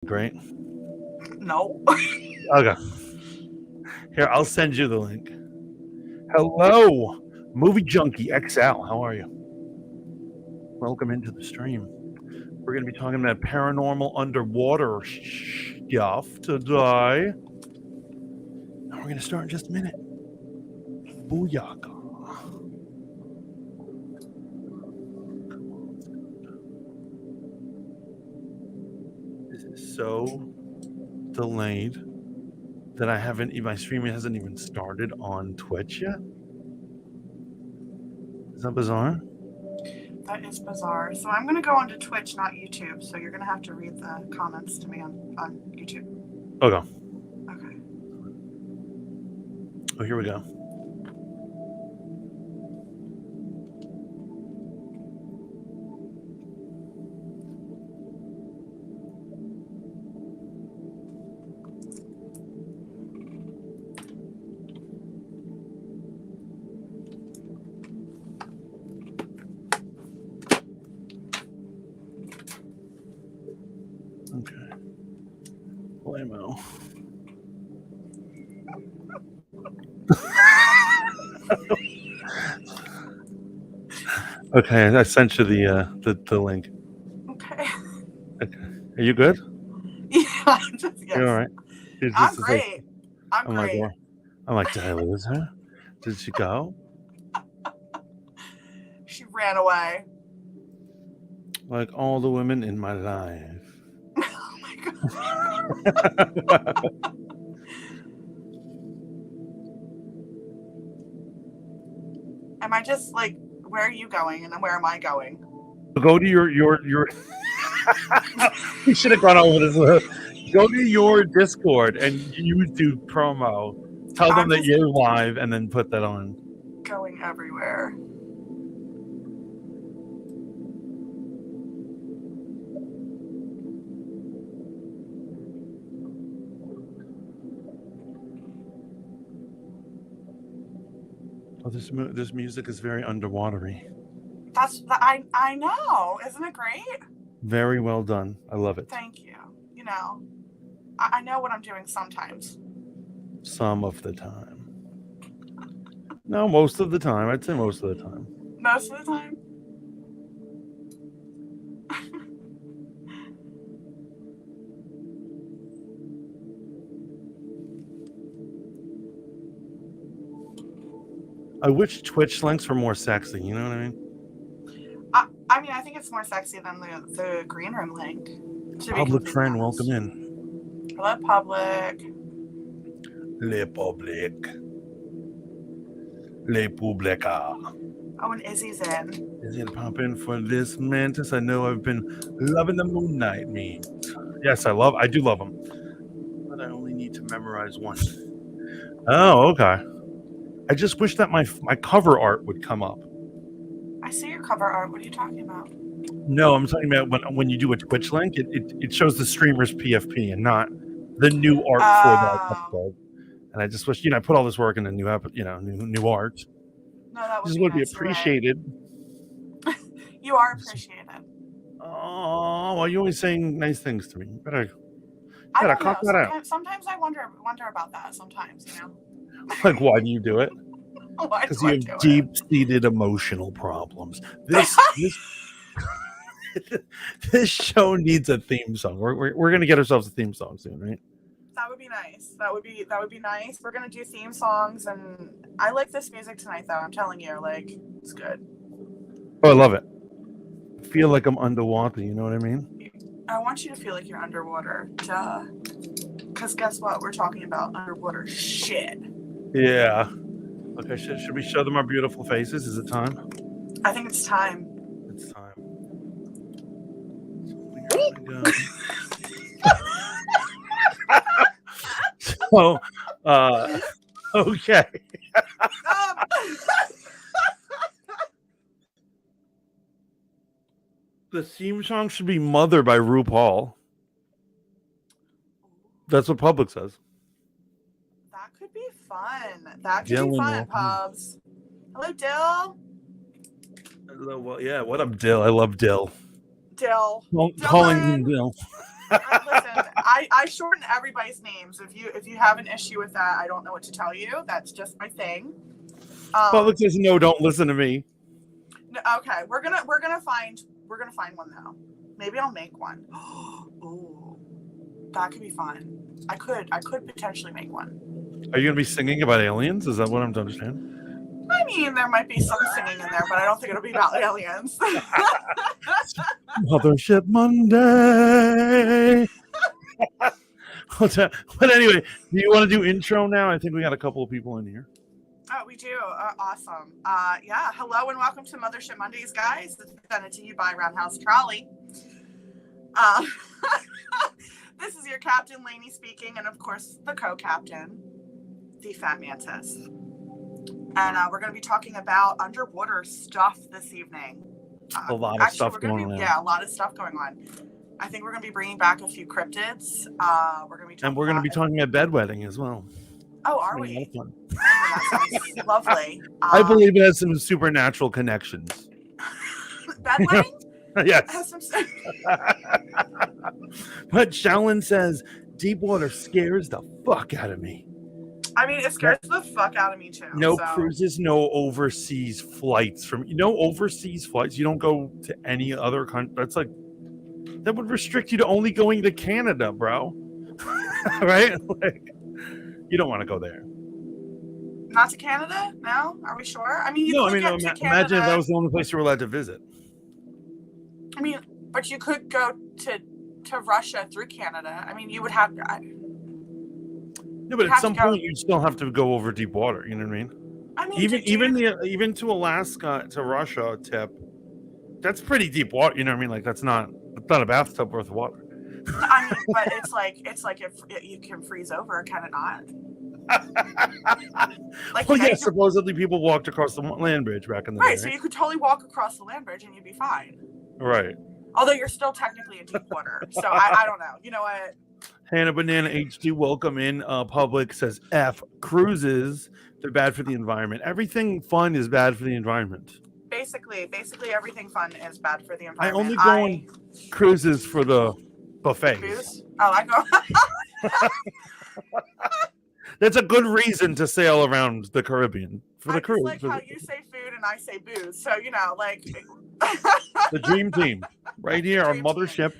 right? No. Okay. Here, I'll send you the link. Hello, Movie Junkie XL. How are you? Welcome into the stream. We're going to be talking about paranormal underwater stuff today. And we're going to start in just a minute. Booyaka. This is so delayed that my streaming hasn't even started on Twitch yet. Is that bizarre? That is bizarre. So I'm going to go onto Twitch, not YouTube. So you're going to have to read the comments to me on YouTube. Okay. Okay. Oh, here we go. Okay. Blammo. Okay, I sent you the link. Okay. Okay. Are you good? Yeah. Yes. You're all right. I'm great. I'm great. I'm like, did I lose her? Did she go? She ran away. Like all the women in my life. Oh my God. Am I just like, where are you going and then where am I going? Go to your we should have gone over this. Go to your Discord and you do promo. Tell them that you're live and then put that on. Going everywhere. Oh, this music is very underwatery. I know. Isn't it great? Very well done. I love it. Thank you. You know, I know what I'm doing sometimes. Some of the time. No, most of the time. I'd say most of the time. Most of the time? I wish Twitch links were more sexy. You know what I mean? I mean, I think it's more sexy than the green room link. Public friend, welcome in. Hello, public. Le public. Le publica. Oh, and Izzy's in. Is he gonna pop in for this Mantis? I know I've been loving the Moon Knight memes. Yes, I do love them. But I only need to memorize one. Oh, okay. I just wish that my cover art would come up. I see your cover art. What are you talking about? No, I'm talking about when you do a Twitch link, it shows the streamer's PFP and not the new art for that episode. And I just wish, I put all this work in a new art. No, that would this be would nice, be appreciated. Right. You are appreciated. Oh, well, you're always saying nice things to me. Better cut that out. Sometimes I wonder about that. Sometimes, Like, why do you do it? Because you have deep-seated emotional problems. This show needs a theme song. We're gonna get ourselves a theme song soon, right? That would be nice. That would be nice. We're gonna do theme songs, and I like this music tonight, though. I'm telling you, like, it's good. Oh, I love it. I feel like I'm underwater. You know what I mean? I want you to feel like you're underwater. Duh. Because guess what? We're talking about underwater shit. Yeah. Okay, should we show them our beautiful faces? Is it time? I think it's time. It's time. So, okay. The theme song should be Mother by RuPaul. That's what Public says. That could be fun. That could be fun, Pubs. Hello, Dill. Hello, well, yeah, what up, Dill? I love Dill. Dill. Calling him Dill. Listen, I shorten everybody's names. If you have an issue with that, I don't know what to tell you. That's just my thing. Public says no. Don't listen to me. No, okay, we're gonna find one though. Maybe I'll make one. Ooh, that could be fun. I could potentially make one. Are you gonna be singing about aliens? Is that what I'm to understand? I mean, there might be some singing in there, but I don't think it'll be about aliens. Mothership Monday. But anyway, do you want to do intro now? I think we got a couple of people in here. Oh, we do. Awesome. Yeah. Hello and welcome to Mothership Mondays, guys. It's presented to you by Roundhouse Trolley. This is your captain, Lainey, speaking, and of course, the co-captain, the Fat Mantis. And we're going to be talking about underwater stuff this evening. A lot of stuff going on. Yeah, a lot of stuff going on. I think we're going to be bringing back a few cryptids. We're going to be talking about bedwetting as well. Oh, are we? Oh, that sounds lovely. I believe it has some supernatural connections. Bedwetting? Yes. But Shaolin says deep water scares the fuck out of me. I mean, it scares the fuck out of me too. No cruises, no overseas flights. Overseas flights. You don't go to any other country. That's like, that would restrict you to only going to Canada, bro. Right? Like, you don't want to go there. Not to Canada? No? Are we sure? I mean, imagine if that was the only place you were allowed to visit. I mean, but you could go to Russia through Canada. I mean, you would have. No, but at some point you still have to go over deep water. You know what I mean? Even to Alaska to Russia tip, that's pretty deep water. You know what I mean? Like that's not a bathtub worth of water. I mean, but it's like if you can freeze over, can it not? Supposedly people walked across the land bridge back in the day. Right, so you could totally walk across the land bridge and you'd be fine. Right. Although you're still technically in deep water, so I don't know. You know what? Hannah Banana HD, welcome in. Public says F cruises. They're bad for the environment. Everything fun is bad for the environment. Basically everything fun is bad for the environment. I only go on cruises for the buffets. Booze? Oh, I go. That's a good reason to sail around the Caribbean for the cruise. Like how you say food and I say booze, so like the dream team right here on Mothership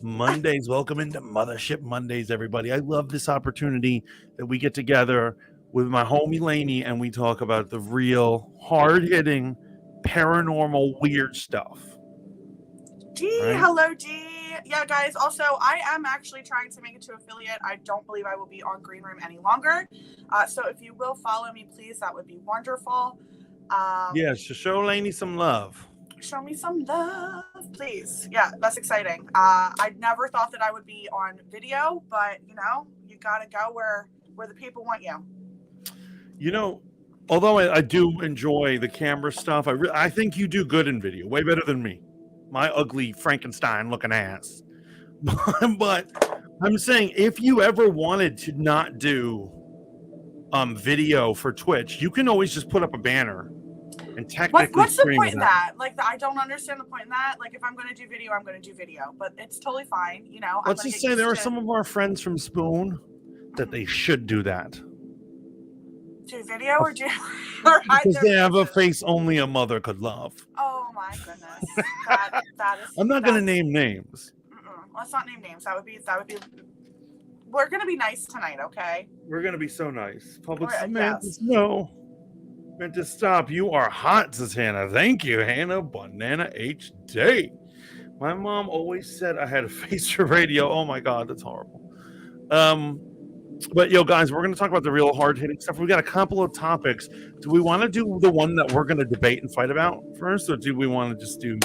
Mondays. Welcome into Mothership Mondays, everybody. I love this opportunity that we get together with my homie Lainey and we talk about the real, hard-hitting, paranormal, weird stuff. G, right? Hello, G. Yeah, guys. Also, I am actually trying to make it to affiliate. I don't believe I will be on Green Room any longer. So if you will follow me, please, that would be wonderful. Show Lainey some love. Show me some love, please. Yeah, that's exciting. I never thought that I would be on video, but you gotta go where the people want you. Although I do enjoy the camera stuff, I think you do good in video, way better than me. My ugly Frankenstein looking ass. But I'm saying if you ever wanted to not do video for Twitch, you can always just put up a banner. And technically, what's the point in that? Like, I don't understand the point in that. Like, if I'm going to do video, I'm going to do video, but it's totally fine. Let's just say there are some of our friends from Spoon that they should do that. Do video or do because they have a face only a mother could love. Oh my goodness, that is. I'm not going to name names. Let's not name names. That would be. We're going to be nice tonight, okay? We're going to be so nice. Public Mantis, no. Meant to stop. You are hot, says Hannah. Thank you, Hannah Banana HD. My mom always said I had a face for radio. Oh my God, that's horrible. But guys, we're going to talk about the real hard-hitting stuff. We got a couple of topics. Do we want to do the one that we're going to debate and fight about first, or do we want to just do?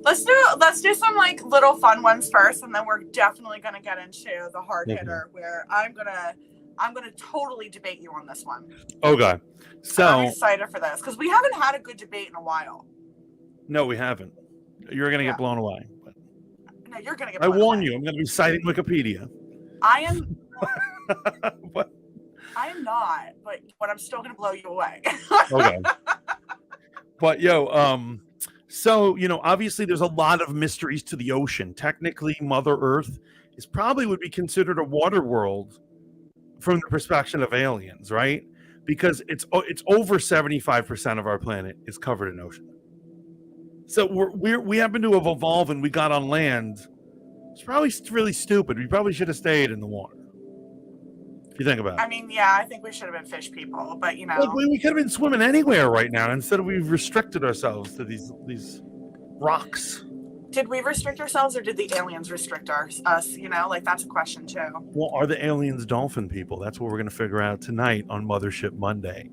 Let's do some like little fun ones first, and then we're definitely going to get into the hard hitter, where I'm gonna totally debate you on this one. Okay, so I'm excited for this because we haven't had a good debate in a while. No, we haven't. You're gonna get blown away. No, you're gonna get blown away. I warn you. I'm gonna be citing Wikipedia. I am. What? I am not, but I'm still gonna blow you away. Okay. But so obviously there's a lot of mysteries to the ocean. Technically, Mother Earth is probably would be considered a water world from the perspective of aliens, right? Because it's over 75% of our planet is covered in ocean. So we happen to have evolved and we got on land. It's probably really stupid. We probably should have stayed in the water. If you think about it. I mean, yeah, I think we should have been fish people, but you know, Look, we could have been swimming anywhere right now. Instead, we've restricted ourselves to these rocks. Did we restrict ourselves, or did the aliens restrict us? You know, like that's a question too. Well, are the aliens dolphin people? That's what we're going to figure out tonight on Mothership Monday.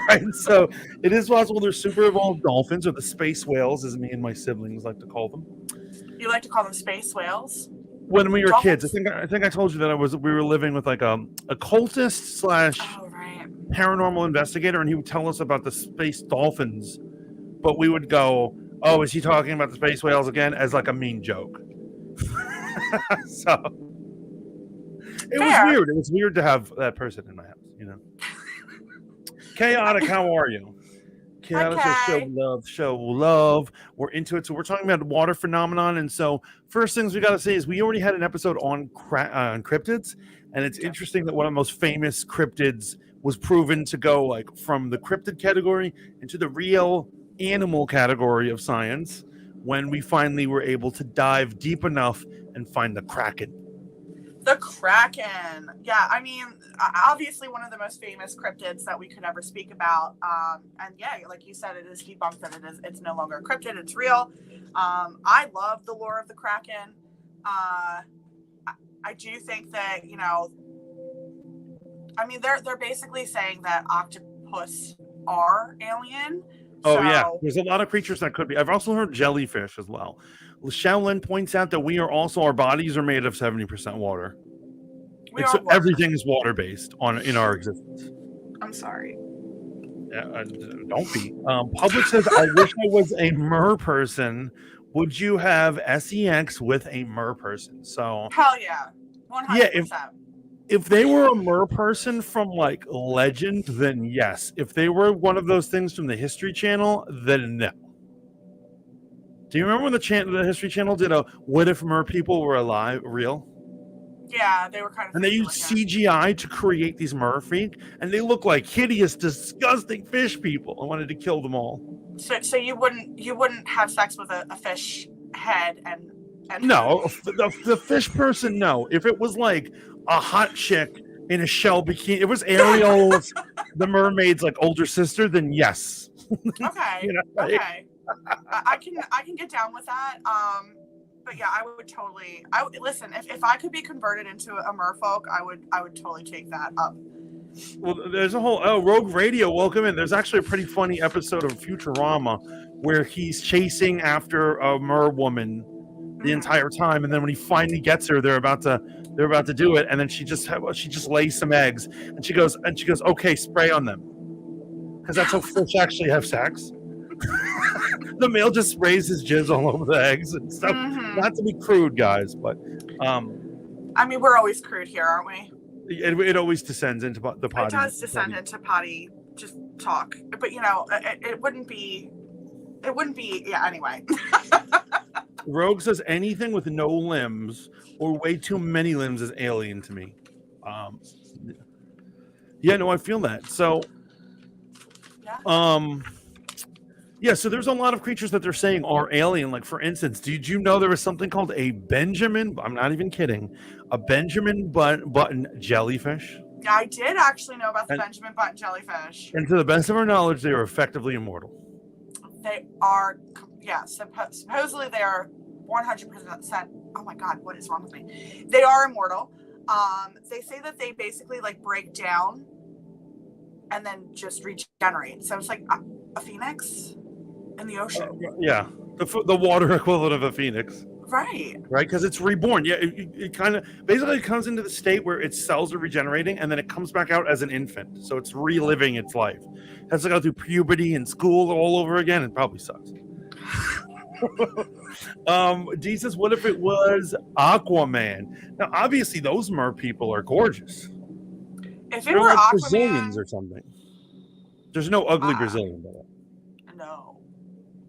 Right, so it is possible they're super evolved dolphins, or the space whales, as me and my siblings like to call them. You like to call them space whales? When we were Dolphins? kids, I think I told you that we were living with like a cultist slash paranormal investigator, and he would tell us about the space dolphins, but we would go, "Oh, is he talking about the space whales again?" as like a mean joke. So it was weird. It was weird to have that person in my house, you know. Chaotic, how are you? Chaotic says show love. We're into it. So we're talking about water phenomenon. And so first things we got to say is we already had an episode on cryptids. And it's interesting that one of the most famous cryptids was proven to go like from the cryptid category into the real animal category of science when we finally were able to dive deep enough and find the Kraken. The Kraken. Yeah, I mean, obviously one of the most famous cryptids that we could ever speak about. And yeah, like you said, it is debunked that it's no longer a cryptid, it's real. I love the lore of the Kraken. I do think that, you know, I mean, they're basically saying that octopus are alien. Oh, yeah. There's a lot of creatures that could be. I've also heard jellyfish as well. Shaolin points out that our bodies are made of 70% water. So everything is water-based in our existence. I'm sorry. Don't be. Public says, I wish I was a mer person. Would you have sex with a mer person? So hell yeah. 100%. Yeah, if they were a mer person from like Legend, then yes. If they were one of those things from the History Channel, then no. Do you remember when the History Channel did a "What if mer people were real"? Yeah, they were kind of. And they used CGI to create these merfolk, and they look like hideous, disgusting fish people. I wanted to kill them all. So you wouldn't have sex with a fish head and no, the fish person. No, if it was like a hot chick in a shell bikini, it was Ariel's, the mermaid's like older sister, then yes. Okay. You know, okay. I can get down with that. But yeah, I would listen, if I could be converted into a merfolk, I would totally take that up. Well, there's a whole Rogue Radio, welcome in. There's actually a pretty funny episode of Futurama where he's chasing after a mer woman the entire time, and then when he finally gets her, they're about to do it, and then she just lays some eggs, and she goes, okay, spray on them, because that's how fish actually have sex. The male just sprays his jizz all over the eggs and stuff. Not to be crude, guys, but I mean, we're always crude here, aren't we? It always descends into the potty. It does descend into potty just talk, but you know, it wouldn't be. Yeah. Anyway. Rogue says anything with no limbs or way too many limbs is alien to me. Yeah, no, I feel that. So, yeah, so there's a lot of creatures that they're saying are alien. Like, for instance, did you know there was something called a Benjamin? I'm not even kidding. A Benjamin button jellyfish. Yeah, I did actually know about the Benjamin button jellyfish. And to the best of our knowledge, they are effectively immortal. They are, yeah, supposedly they are 100%. Oh my God, what is wrong with me? They are immortal. They say that they basically like break down and then just regenerate. So it's like a phoenix in the ocean. Yeah, the water equivalent of a phoenix. Right, because it's reborn. Yeah, it kind of basically comes into the state where its cells are regenerating, and then it comes back out as an infant. So it's reliving its life. It has to go through puberty and school all over again. It probably sucks. D says, what if it was Aquaman? Now, obviously, those mer people are gorgeous. If it were like Aquaman, Brazilians or something. There's no ugly Brazilian, by the way. No.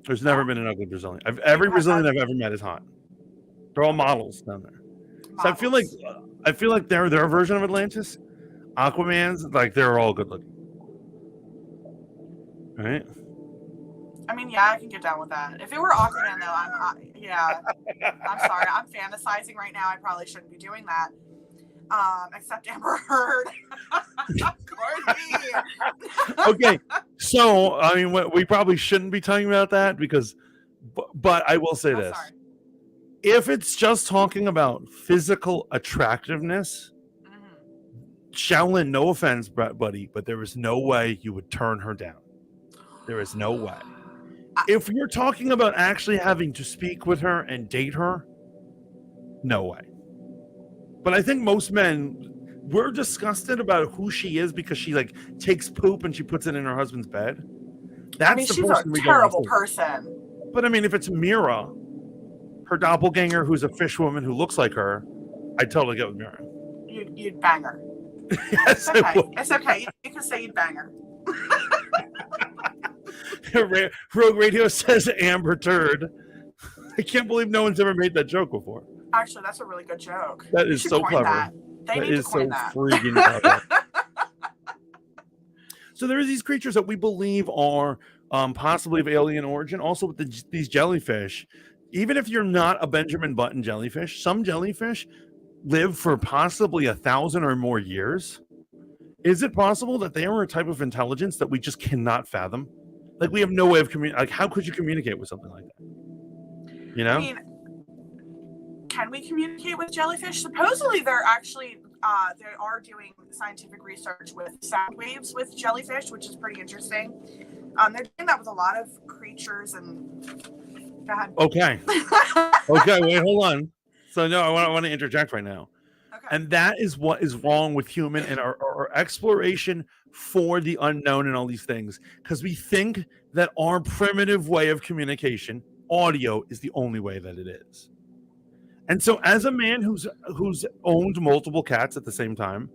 There's never been an ugly Brazilian. Every Brazilian I've ever met is hot. They're all models down there. So Models. I feel like their version of Atlantis, Aquaman's, like they're all good looking. Right? I mean, yeah, I can get down with that. If it were Aquaman, though, I'm sorry. I'm fantasizing right now. I probably shouldn't be doing that. Except Amber Heard. Okay, so I mean, we probably shouldn't be talking about that because, but I will say this: sorry. if it's just talking about physical attractiveness, Shaolin, no offense, buddy, but there is no way you would turn her down. There is no way. If you're talking about actually having to speak with her and date her, no way. But I think most men, we're disgusted about who she is because she like takes poop and she puts it in her husband's bed. That's she's a terrible person. But I mean, if it's Mira, her doppelganger, who's a fish woman who looks like her, I'd totally get with Mira. You'd bang her. Yes, it's okay. It's okay. You can say you'd bang her. Rogue Radio says Amber Turd. I can't believe no one's ever made that joke before. Actually, that's a really good joke. That is so clever. They need to coin that. Freaking clever. So there are these creatures that we believe are possibly of alien origin. Also with these jellyfish, even if you're not a Benjamin Button jellyfish, some jellyfish live for possibly 1,000 or more years. Is it possible that they are a type of intelligence that we just cannot fathom? Like we have no way of communicating. Like how could you communicate with something like that? You know? I mean, can we communicate with jellyfish? Supposedly, they're actually they are doing scientific research with sound waves with jellyfish, which is pretty interesting. They're doing that with a lot of creatures. And go ahead. Okay. Okay. Wait. Hold on. So no, I want to interject right now. Okay. And that is what is wrong with human and our exploration for the unknown and all these things, because we think that our primitive way of communication, audio, is the only way that it is. And so as a man who's owned multiple cats at the same time,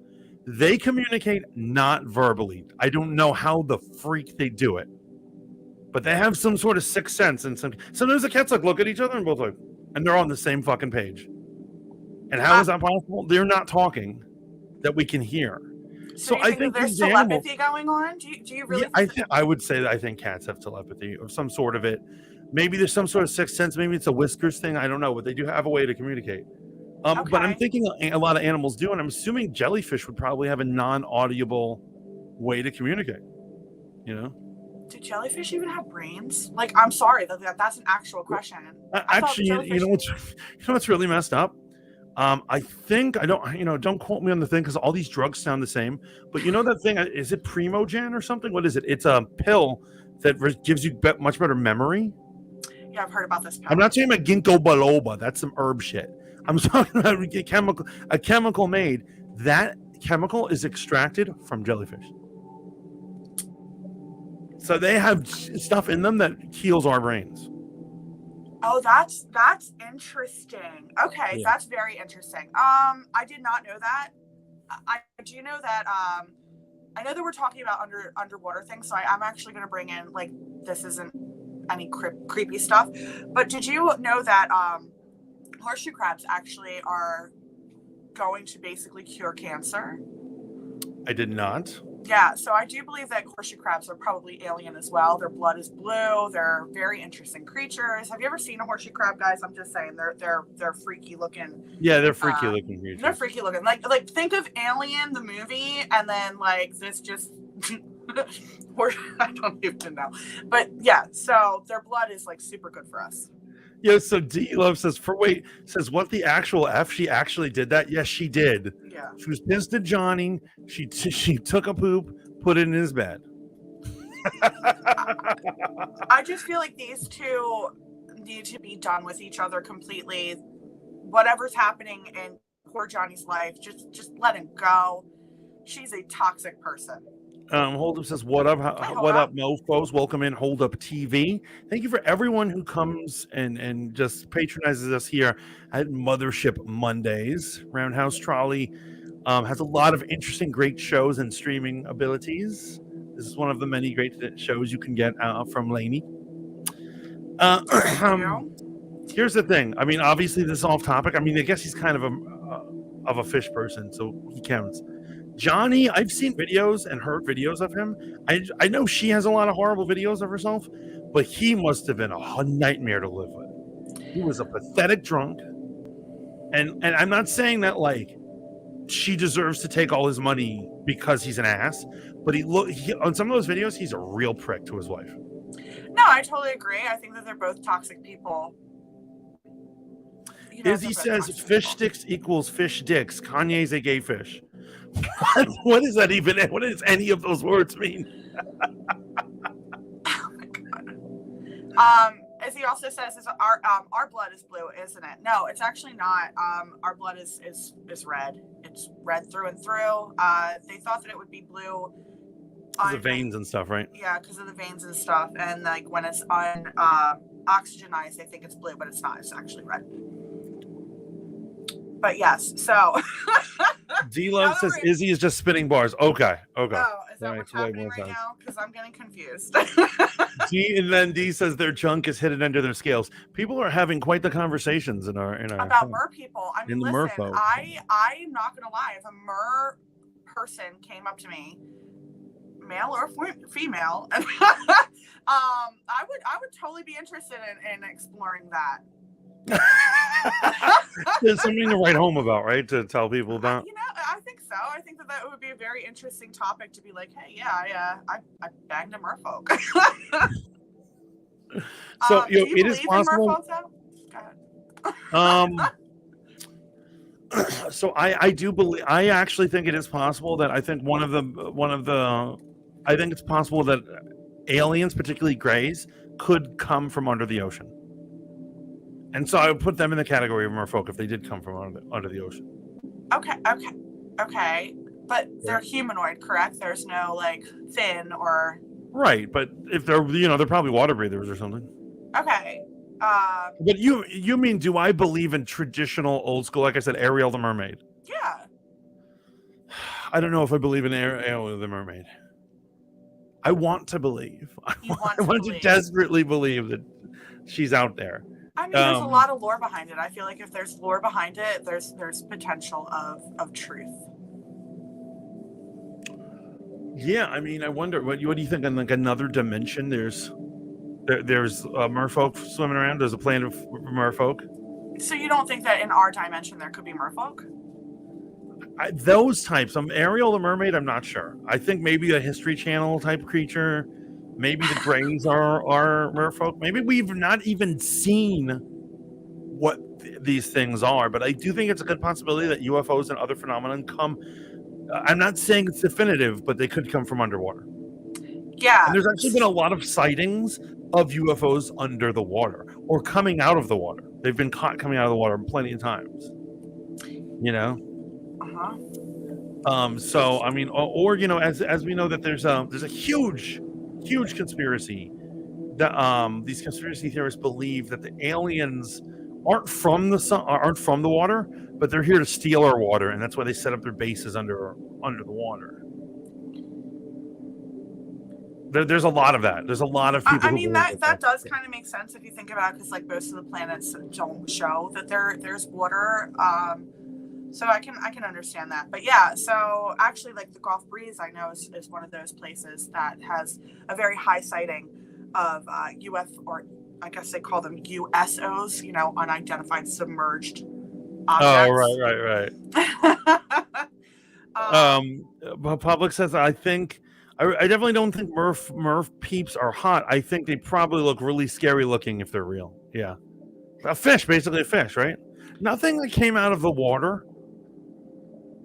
they communicate not verbally. I don't know how the freak they do it, but they have some sort of sixth sense. And sometimes the cats like look at each other and both like, and they're on the same fucking page. And how is that possible? They're not talking that we can hear. So I think there's telepathy going on. Do you really? Yeah, I would say that I think cats have telepathy or some sort of it. Maybe there's some sort of sixth sense. Maybe it's a whiskers thing. I don't know, but they do have a way to communicate. Okay. But I'm thinking a lot of animals do, and I'm assuming jellyfish would probably have a non-audible way to communicate. You know? Do jellyfish even have brains? Like, I'm sorry, that's an actual question. Actually, you know what's really messed up? I think don't quote me on the thing because all these drugs sound the same. But you know that thing? Is it Primogen or something? What is it? It's a pill that gives you much better memory. Yeah, I've heard about this pill. I'm not talking about ginkgo biloba. That's some herb shit. I'm talking about a chemical made. That chemical is extracted from jellyfish. So they have stuff in them that heals our brains. Oh, that's interesting. Okay, yeah. That's very interesting. I did not know that. I do know that. I know that we're talking about underwater things, so I'm actually going to bring in, like, this isn't any creepy stuff, but did you know that horseshoe crabs actually are going to basically cure cancer? I did not. Yeah, so I do believe that horseshoe crabs are probably alien as well. Their blood is blue. They're very interesting creatures. Have you ever seen a horseshoe crab, guys? I'm just saying, they're freaky looking. Yeah, they're freaky looking creatures. They're freaky looking. Like think of Alien the movie, and then like this just. I don't even know, but yeah. So their blood is like super good for us. Yeah. So D Love says what the actual F? She actually did that. Yes, she did. Yeah. She was pissed at Johnny. She took a poop, put it in his bed. I just feel like these two need to be done with each other completely. Whatever's happening in poor Johnny's life, just let him go. She's a toxic person. Hold Up says, what up, mofos? Welcome in Hold Up TV. Thank you for everyone who comes and just patronizes us here at Mothership Mondays. Roundhouse Trolley has a lot of interesting, great shows and streaming abilities. This is one of the many great shows you can get from Lainey. Here's the thing. I mean, obviously this is off topic. I mean, I guess he's kind of a fish person, so he counts. Johnny, I've seen videos and heard videos of him. I know she has a lot of horrible videos of herself, but he must have been a nightmare to live with. He was a pathetic drunk. And I'm not saying that like she deserves to take all his money because he's an ass, but on some of those videos, he's a real prick to his wife. No, I totally agree. I think that they're both toxic people. Izzy says fish sticks equals fish dicks. Kanye's a gay fish. What is that even? What does any of those words mean? Oh my god. As he also says, is our blood is blue, isn't it? No, it's actually not. Our blood is red. It's red through and through. They thought that it would be blue because of veins and stuff, right? Yeah, because of the veins and stuff. And like when it's oxygenized, they think it's blue, but it's not. It's actually red. But yes, so D-Love says Izzy is just spitting bars. Okay. Oh, is that what's happening right now? Because I'm getting confused. And then D says their junk is hidden under their scales. People are having quite the conversations in our about mer people. I mean, listen, I'm not gonna lie. If a mer person came up to me, male or female, I would totally be interested in exploring that. There's something to write home about, right? To tell people about. I think so. I think that would be a very interesting topic to be like, hey, yeah, I banged a merfolk. So do you it is possible. Go ahead. So I do believe. I actually think it is possible that I think I think it's possible that aliens, particularly greys, could come from under the ocean. And so I would put them in the category of merfolk if they did come from under the ocean. Okay. But they're humanoid, correct? There's no like fin or. Right, but if they're they're probably water breathers or something. Okay. But you mean, do I believe in traditional old school, like I said, Ariel the mermaid? Yeah. I don't know if I believe in Ariel the mermaid. I want to believe. I want to desperately believe that she's out there. I mean, there's a lot of lore behind it. I feel like if there's lore behind it, there's potential of truth. Yeah, I mean, I wonder what do you think in like another dimension? There's merfolk swimming around. There's a planet of merfolk. So you don't think that in our dimension there could be merfolk? Those types. Ariel the mermaid. I'm not sure. I think maybe a History Channel type creature. Maybe the Greys are merfolk. Maybe we've not even seen what these things are. But I do think it's a good possibility that UFOs and other phenomena come. I'm not saying it's definitive, but they could come from underwater. Yeah. And there's actually been a lot of sightings of UFOs under the water or coming out of the water. They've been caught coming out of the water plenty of times. So I mean, or as we know that there's a huge conspiracy that these conspiracy theorists believe that the aliens aren't from the sun, aren't from the water, but they're here to steal our water, and that's why they set up their bases under the water. There's a lot of that. There's a lot of people. I mean, that does kind of make sense if you think about it, because like most of the planets don't show that there's water. So I can understand that. But yeah, so actually like the Gulf Breeze I know is one of those places that has a very high sighting of UFO, or I guess they call them USOs, unidentified submerged objects. Oh, right. Public says, I definitely don't think Murph peeps are hot. I think they probably look really scary looking if they're real. Yeah. Basically a fish, right? Nothing that came out of the water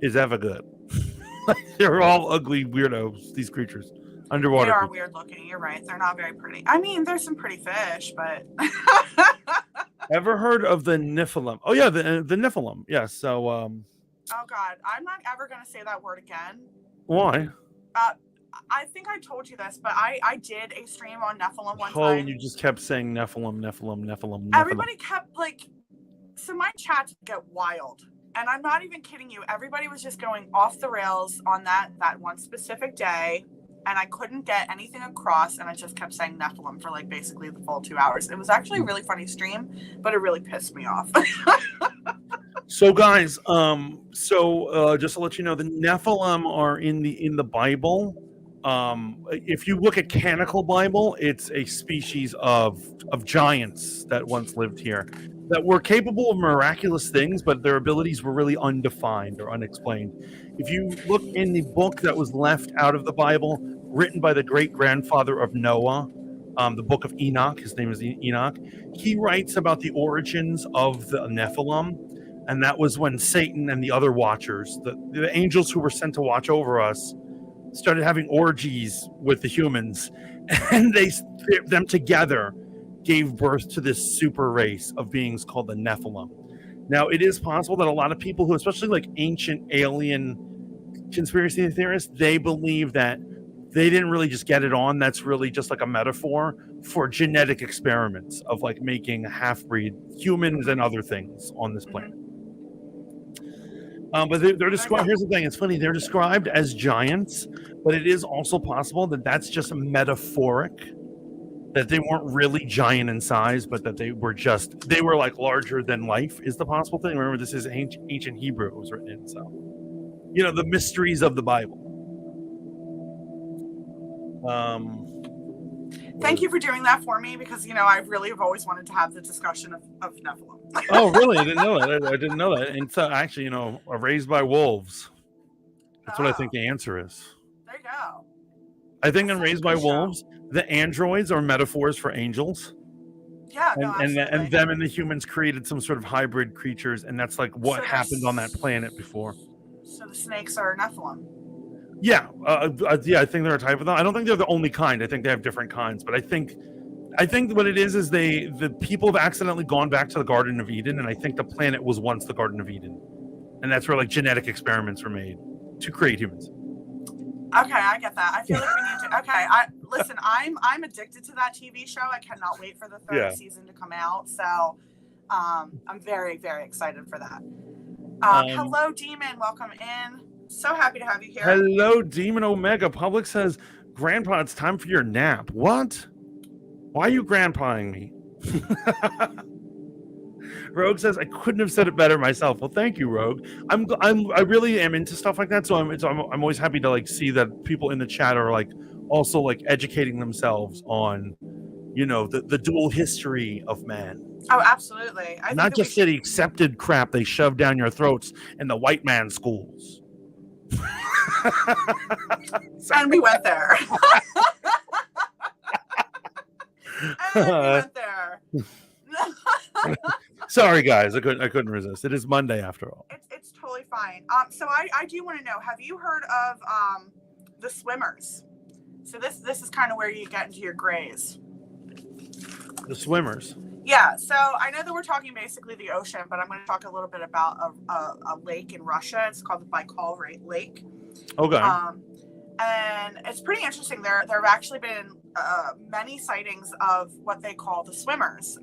is ever good. They're all ugly weirdos, these creatures. Underwater. They are weird looking. You're right. They're not very pretty. I mean, there's some pretty fish, but. Ever heard of the Nephilim? Oh yeah, the Nephilim. Yes. So. Oh God, I'm not ever gonna say that word again. Why? I think I told you this, but I did a stream on Nephilim one time. Oh, you just kept saying Nephilim. Everybody kept so my chats get wild. And I'm not even kidding you. Everybody was just going off the rails on that one specific day. and I couldn't get anything across, and I just kept saying Nephilim for like basically the full 2 hours. It was actually a really funny stream, but it really pissed me off. So guys, just to let you know, the Nephilim are in the Bible. If you look at Canonical Bible, it's a species of giants that once lived here that were capable of miraculous things, but their abilities were really undefined or unexplained. If you look in the book that was left out of the Bible, written by the great grandfather of Noah, the book of Enoch, his name is Enoch, he writes about the origins of the Nephilim. And that was when Satan and the other watchers, the angels who were sent to watch over us, started having orgies with the humans, and them together gave birth to this super race of beings called the Nephilim. Now, it is possible that a lot of people who, especially like ancient alien conspiracy theorists, they believe that they didn't really just get it on. That's really just like a metaphor for genetic experiments of like making half-breed humans and other things on this planet. But they're described. Here's the thing: it's funny. They're described as giants, but it is also possible that that's just metaphoric. That they weren't really giant in size, but that they were like larger than life is the possible thing. Remember, this is ancient Hebrew it was written in, so the mysteries of the Bible. Thank you for doing that for me, because I really have always wanted to have the discussion of Nephilim. Oh, really? I didn't know that. I didn't know that. And so, actually, raised by wolves. That's what I think the answer is. There you go. I think in Raised by Wolves, the androids are metaphors for angels. Yeah, and them and the humans created some sort of hybrid creatures, and that's like what happened on that planet before. So the snakes are Nephilim. Yeah, I think they're a type of them. I don't think they're the only kind. I think they have different kinds, but I think what it is the people have accidentally gone back to the Garden of Eden, and I think the planet was once the Garden of Eden, and that's where like genetic experiments were made to create humans. Okay, I get that. I feel like we need to. Okay, listen. I'm addicted to that TV show. I cannot wait for the third season to come out. So, I'm very, very excited for that. Hello, Demon. Welcome in. So happy to have you here. Hello, Demon Omega. Public says, "Grandpa, it's time for your nap." What? Why are you grandpaing me? Rogue says, I couldn't have said it better myself. Well, thank you, Rogue. I really am into stuff like that, so I'm always happy to like see that people in the chat are like also like educating themselves on, the dual history of man. Oh, absolutely. Not just the accepted crap they shove down your throats in the white man schools. And we went there. And we went there. Sorry, guys. I couldn't resist. It is Monday after all. It's totally fine. So I do want to know, have you heard of the swimmers? So this is kind of where you get into your grays. The swimmers. Yeah. So I know that we're talking basically the ocean, but I'm going to talk a little bit about a lake in Russia. It's called the Baikal Lake. Okay. And it's pretty interesting. There have actually been many sightings of what they call the swimmers.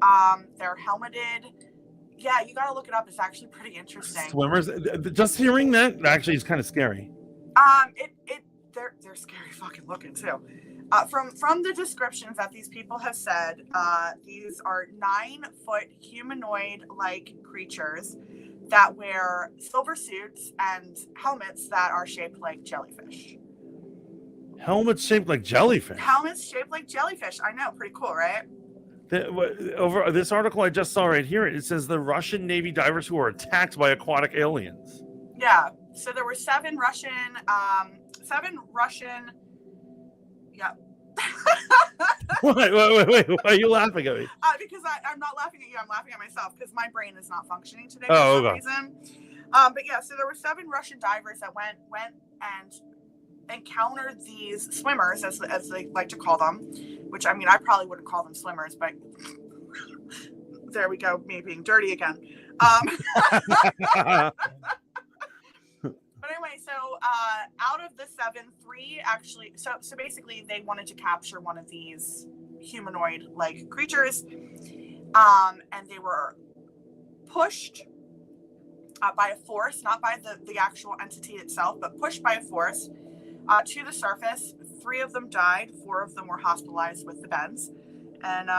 They're helmeted. Yeah, you got to look it up. It's actually pretty interesting. Swimmers. Just hearing that actually is kind of scary. They're scary fucking looking too. From the descriptions that these people have said, these are 9-foot humanoid-like creatures that wear silver suits and helmets that are shaped like jellyfish. Helmets shaped like jellyfish. Helmets shaped like jellyfish. I know, pretty cool, right? Over this article I just saw right here, it says the Russian Navy divers who were attacked by aquatic aliens. Yeah. So there were 7 Russian. Yeah. Wait. Why are you laughing at me? Because I'm not laughing at you. I'm laughing at myself because my brain is not functioning today for some reason. But yeah, so there were 7 Russian divers that went and encountered these swimmers, as they like to call them, which I mean, I probably wouldn't call them swimmers, but there we go, me being dirty again. But anyway, so out of the 7, 3 actually, so basically they wanted to capture one of these humanoid-like creatures, and they were pushed by a force, not by the actual entity itself, but pushed by a force to the surface, 3 of them died. 4 of them were hospitalized with the bends, and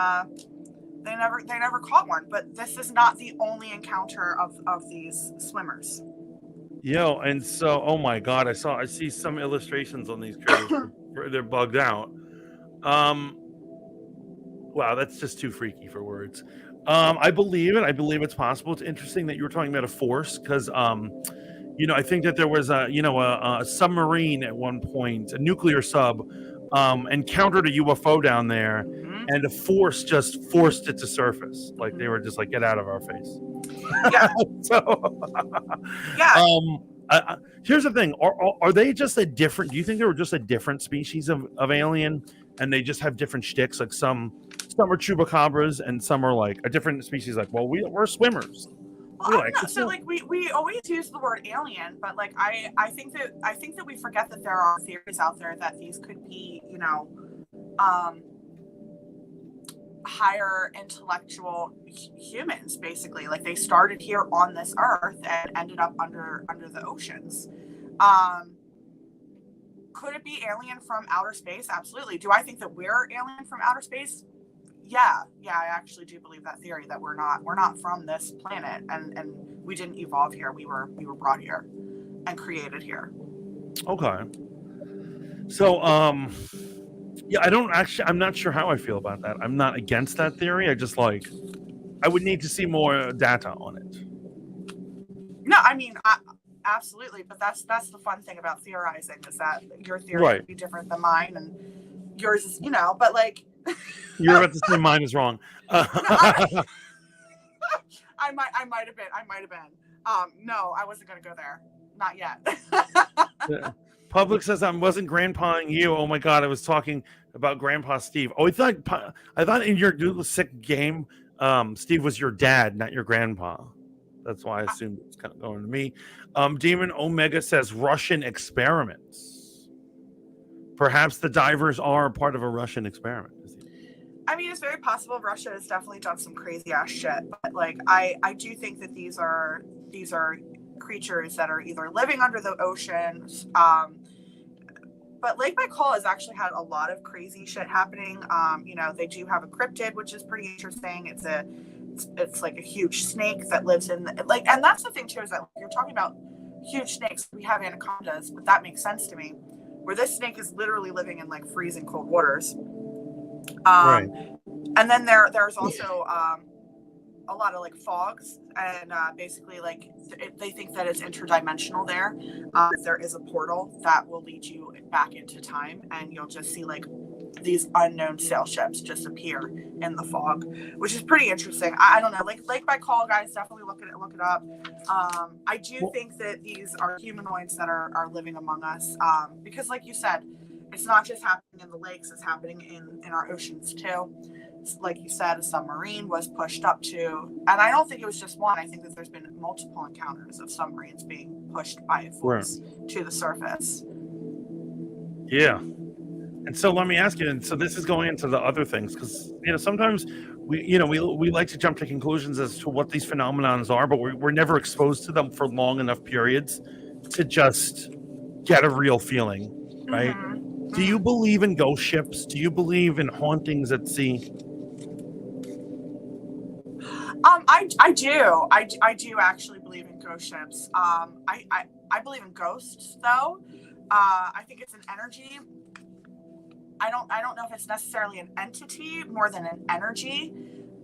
they never caught one. But this is not the only encounter of these swimmers. Yo, and so, oh my God, I see some illustrations on these critters. They're bugged out. Wow, that's just too freaky for words. I believe it. I believe it's possible. It's interesting that you were talking about a force, because I think that there was a submarine at one point, a nuclear sub, encountered a UFO down there, and a force just forced it to surface. Like they were just like, get out of our face. Yeah. Yeah. Here's the thing: are they just a different? Do you think they were just a different species of alien, and they just have different shticks? Like some are chupacabras, and some are like a different species. Like, well, we're swimmers. Well, I don't know. So like we always use the word alien, but like I think that we forget that there are theories out there that these could be, higher intellectual humans, basically. Like they started here on this earth and ended up under the oceans. Could it be alien from outer space? Absolutely. Do I think that we're alien from outer space? Yeah, I actually do believe that theory, that we're not from this planet, and we didn't evolve here. We were brought here and created here. Okay. So yeah, I'm not sure how I feel about that. I'm not against that theory. I would need to see more data on it. No, I mean, absolutely, but that's the fun thing about theorizing, is that your theory Right. would be different than mine, and yours is, but like you're about to say mine is wrong. I might have been. No, I wasn't going to go there. Not yet. Public says I wasn't grandpaing you. Oh my God, I was talking about Grandpa Steve. Oh, I thought in your sick game, Steve was your dad, not your grandpa. That's why I assumed it was kind of going to me. Demon Omega says Russian experiments. Perhaps the divers are part of a Russian experiment. I mean, it's very possible. Russia has definitely done some crazy ass shit, but like I do think that these are creatures that are either living under the oceans. But Lake Baikal has actually had a lot of crazy shit happening. They do have a cryptid, which is pretty interesting. It's like a huge snake that lives in and that's the thing too, is that you're talking about huge snakes. We have anacondas, but that makes sense to me. Where this snake is literally living in like freezing cold waters. Right. And then there's also a lot of like fogs, and basically like they think that it's interdimensional there. There is a portal that will lead you back into time, and you'll just see like these unknown sail ships just appear in the fog, which is pretty interesting. I don't know, like Lake Baikal, guys, definitely look it up. I do think that these are humanoids that are living among us, because like you said, it's not just happening in the lakes, it's happening in our oceans too. Like you said, a submarine was pushed up to, and I don't think it was just one. I think that there's been multiple encounters of submarines being pushed by a force to the surface. Yeah. And so let me ask you, and so this is going into the other things, because sometimes we like to jump to conclusions as to what these phenomenons are, but we're never exposed to them for long enough periods to just get a real feeling, right? Mm-hmm. Do you believe in ghost ships? Do you believe in hauntings at sea? I do. I do actually believe in ghost ships. I believe in ghosts though. I think it's an energy. I don't know if it's necessarily an entity more than an energy.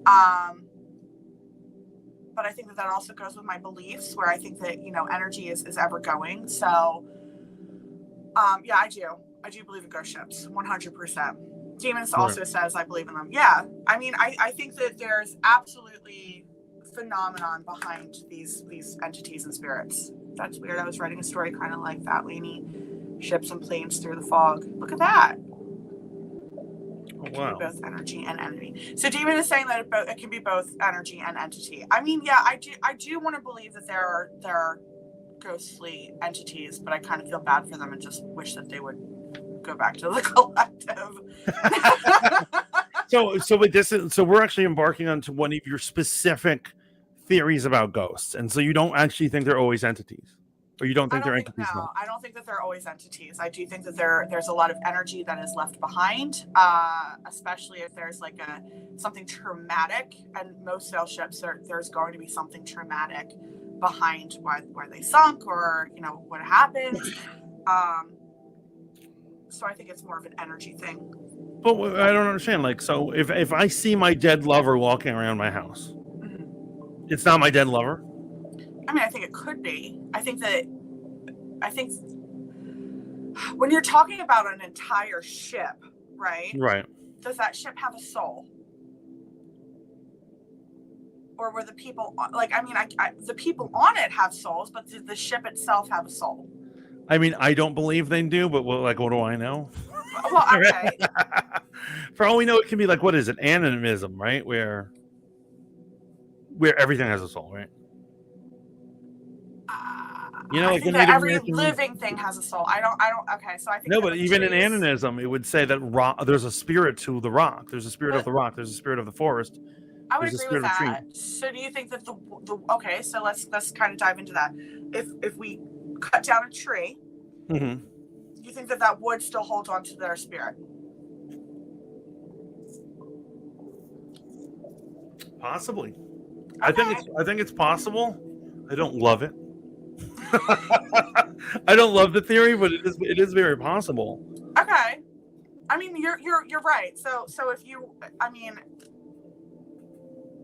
But I think that also goes with my beliefs, where I think that, energy is ever going. So, yeah, I do believe in ghost ships, 100%. Demons also says I believe in them. Yeah. I mean, I think that there's absolutely phenomenon behind these entities and spirits. That's weird. I was writing a story kind of like that, Lainey. Ships and planes through the fog. Look at that. It can be both energy and entity. So Demon is saying that it can be both energy and entity. I mean, yeah, I do want to believe that there are ghostly entities, but I kind of feel bad for them and just wish that they would go back to the collective. So we're actually embarking onto one of your specific theories about ghosts, and so you don't actually think they're always entities. Or you don't I think don't they're think entities? no. I don't think that they're always entities. I do think that there's a lot of energy that is left behind, especially if there's like something traumatic. And most sail ships, there's going to be something traumatic behind why they sunk, or what happened. So I think it's more of an energy thing. But I don't understand. Like, so if I see my dead lover walking around my house, it's not my dead lover? I mean, I think it could be. I think when you're talking about an entire ship, right? Right. Does that ship have a soul? Or were the people the people on it have souls, but did the ship itself have a soul? I mean, I don't believe they do, but what do I know? Well, okay. For all we know, it can be like, what is it? Animism, right? Where everything has a soul, right? I think that every living thing has a soul. I don't. Okay, so I think no, but even in animism, it would say that there's a spirit to the rock. There's a spirit of the rock. There's a spirit of the forest. I would agree with that. So do you think that the okay? So let's kind of dive into that. If we cut down a tree, do you think that wood still holds on to their spirit? Possibly. Okay. I think it's possible. I don't love it. I don't love the theory, but it is very possible. Okay. I mean, you're right. So if you, I mean,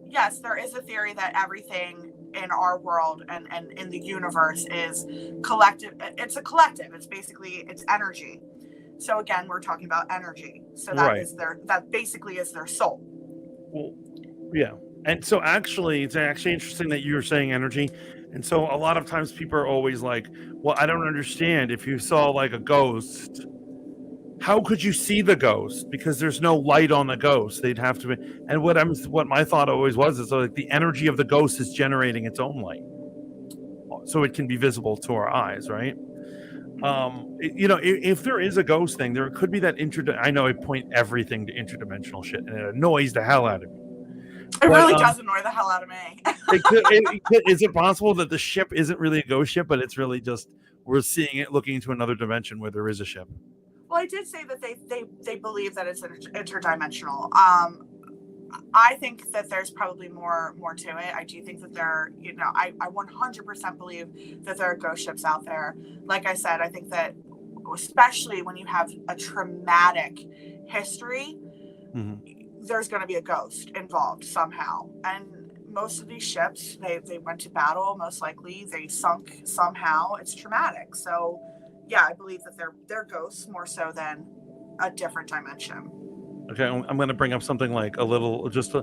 yes, there is a theory that everything in our world and in the universe is collective. It's a collective. It's basically energy. So again, we're talking about energy. So that basically is their soul. Well, yeah. And so it's actually interesting that you were saying energy. And so a lot of times people are always like, well, I don't understand. If you saw like a ghost, how could you see the ghost? Because there's no light on the ghost. They'd have to be. And what my thought always was is like the energy of the ghost is generating its own light, so it can be visible to our eyes, right? If there is a ghost thing, there could be that I know I point everything to interdimensional shit, and it annoys the hell out of me. It really does annoy the hell out of me. Is it possible that the ship isn't really a ghost ship, but it's really just we're seeing it looking into another dimension where there is a ship? Well, I did say that they believe that it's interdimensional. I think that there's probably more to it. I do think that I 100% believe that there are ghost ships out there. Like I said, I think that especially when you have a traumatic history, there's going to be a ghost involved somehow. And most of these ships, they went to battle. Most likely they sunk somehow. It's traumatic. So yeah, I believe that they're ghosts more so than a different dimension. Okay, I'm going to bring up something like a little, just to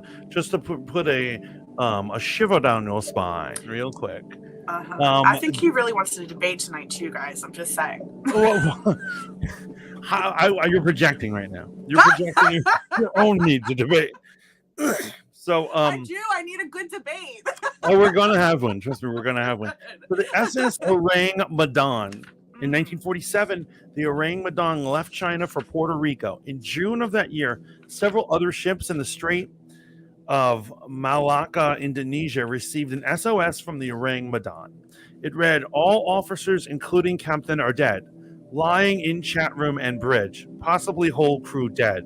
put a shiver down your spine real quick. I think he really wants to debate tonight too, guys. I'm just saying. You're projecting right now. You're projecting your own need to debate. So I need a good debate. we're going to have one. Trust me, we're going to have one. So the SS Orang Medan. In 1947, the Orang Medan left China for Puerto Rico. In June of that year, several other ships in the Strait of Malacca, Indonesia, received an SOS from the Orang Medan. It read, "All officers, including captain, are dead. Lying in chat room and bridge. Possibly whole crew dead."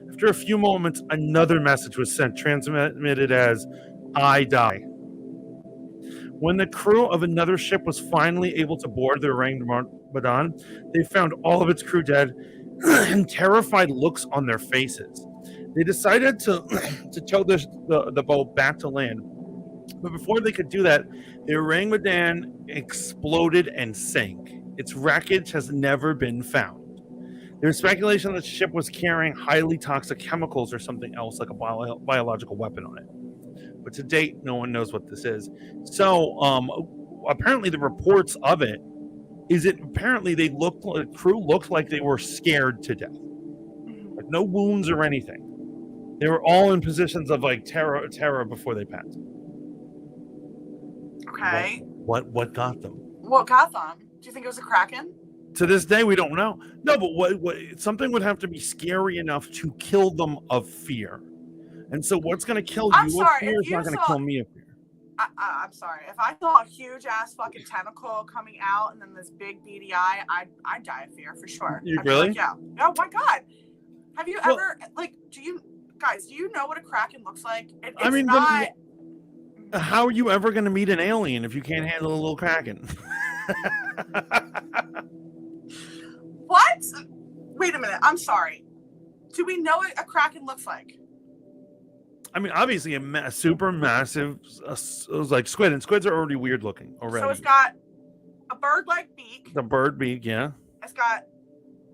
After a few moments, another message was sent, transmitted as, "I die." When the crew of another ship was finally able to board the Orang Medan, they found all of its crew dead and terrified looks on their faces. They decided to tow the boat back to land. But before they could do that, the Orang Medan exploded and sank. Its wreckage has never been found. There's speculation that the ship was carrying highly toxic chemicals or something else like a biological weapon on it. But to date, no one knows what this is. So apparently the reports of it is that apparently the crew looked like they were scared to death. Like no wounds or anything. They were all in positions of like terror before they passed. Okay. What got them? What got them? Do you think it was a kraken? To this day, we don't know. No, but what something would have to be scary enough to kill them of fear. And so what's going to kill you of fear is not going to kill me of fear. I'm sorry. If I saw a huge ass fucking tentacle coming out and then this big beady eye, I'd die of fear for sure. You I'd be really? like, yeah. Oh my god. Have you ever like? Do you know what a kraken looks like? I mean, not. How are you ever going to meet an alien if you can't handle a little kraken? What? Wait a minute. I'm sorry. Do we know what a kraken looks like? I mean, obviously, a super massive, it was like squid, and squids are already weird looking already. So it's got a bird-like beak. The bird beak, yeah. It's got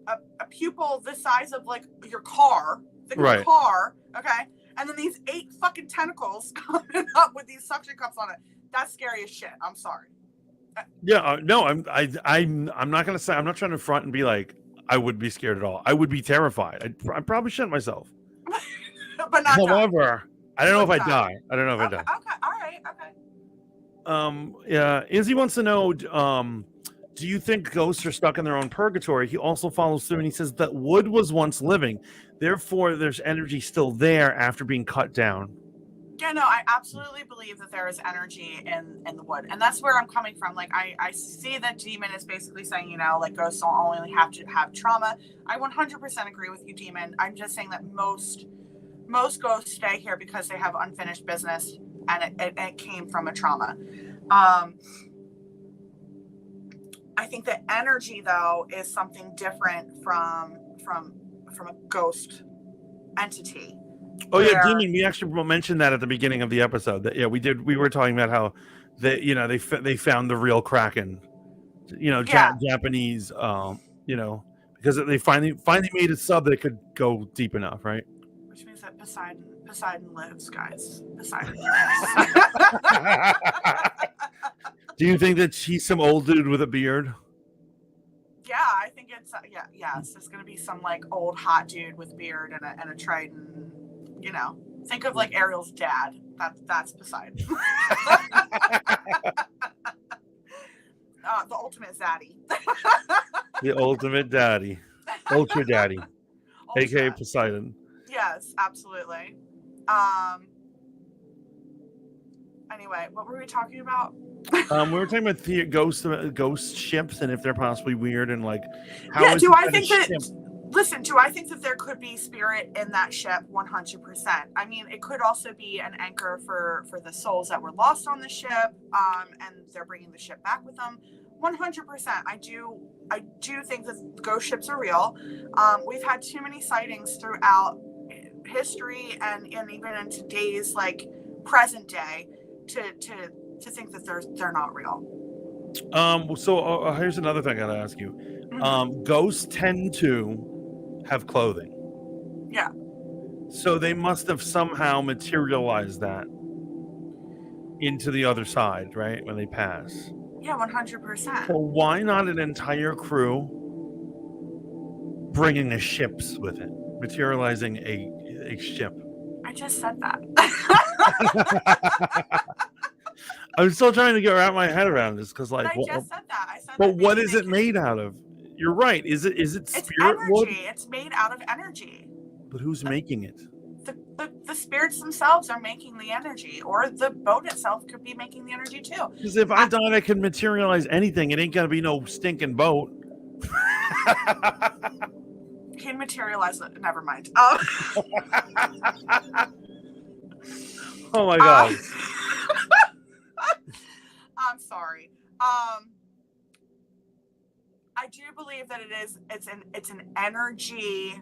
a pupil the size of like your car. Right. Car, okay? And then these 8 fucking tentacles coming up with these suction cups on it. That's scary as shit. I'm sorry. Yeah, no, I'm not gonna say, I'm not trying to front and be like I would be scared at all. I would be terrified. I'd probably shit myself. But not. However, I don't know if I die. I don't know if I die. Okay, all right, okay. Yeah, Izzy wants to know, do you think ghosts are stuck in their own purgatory? He also follows through and he says that wood was once living, therefore there's energy still there after being cut down. Yeah, no, I absolutely believe that there is energy in the wood. And that's where I'm coming from. Like, I see that Demon is basically saying, you know, like ghosts don't only have to have trauma. I 100% agree with you, Demon. I'm just saying that most ghosts stay here because they have unfinished business and it came from a trauma. I think that energy, though, is something different from a ghost entity. Oh yeah, Demon. We actually mentioned that at the beginning of the episode. That we were talking about how they found the real Kraken. Japanese. Because they finally made a sub that could go deep enough, right? Which means that Poseidon lives, guys. Poseidon lives. Do you think that she's some old dude with a beard? Yeah, I think it's yes. It's gonna be some like old hot dude with beard and a trident. You know, think of like Ariel's dad. That's Poseidon. The ultimate zaddy. The ultimate daddy. Ultra daddy. AKA Poseidon. Yes, absolutely. Anyway, what were we talking about? We were talking about the ghost ships and if they're possibly weird and like how yeah, do I think that there could be spirit in that ship? 100%. I mean, it could also be an anchor for the souls that were lost on the ship, and they're bringing the ship back with them. 100%. I do think that ghost ships are real. We've had too many sightings throughout history and even in today's like present day to think that they're not real. So here's another thing I gotta ask you. Mm-hmm. Ghosts tend to have clothing. Yeah. So they must have somehow materialized that into the other side, right? When they pass. Yeah, 100%. Well, why not an entire crew bringing the ships with it, materializing a ship? I just said that. I'm still trying to wrap my head around this because, like, I just said that. I said. But what is it made out of? You're right. Is it spirit energy. wood? It's made out of energy. But who's making it? The spirits themselves are making the energy, or the boat itself could be making the energy too. Because if I thought I could materialize anything, it ain't gonna be no stinking boat. You can materialize it. Never mind. Oh my god. I'm sorry. I do believe that it's an energy,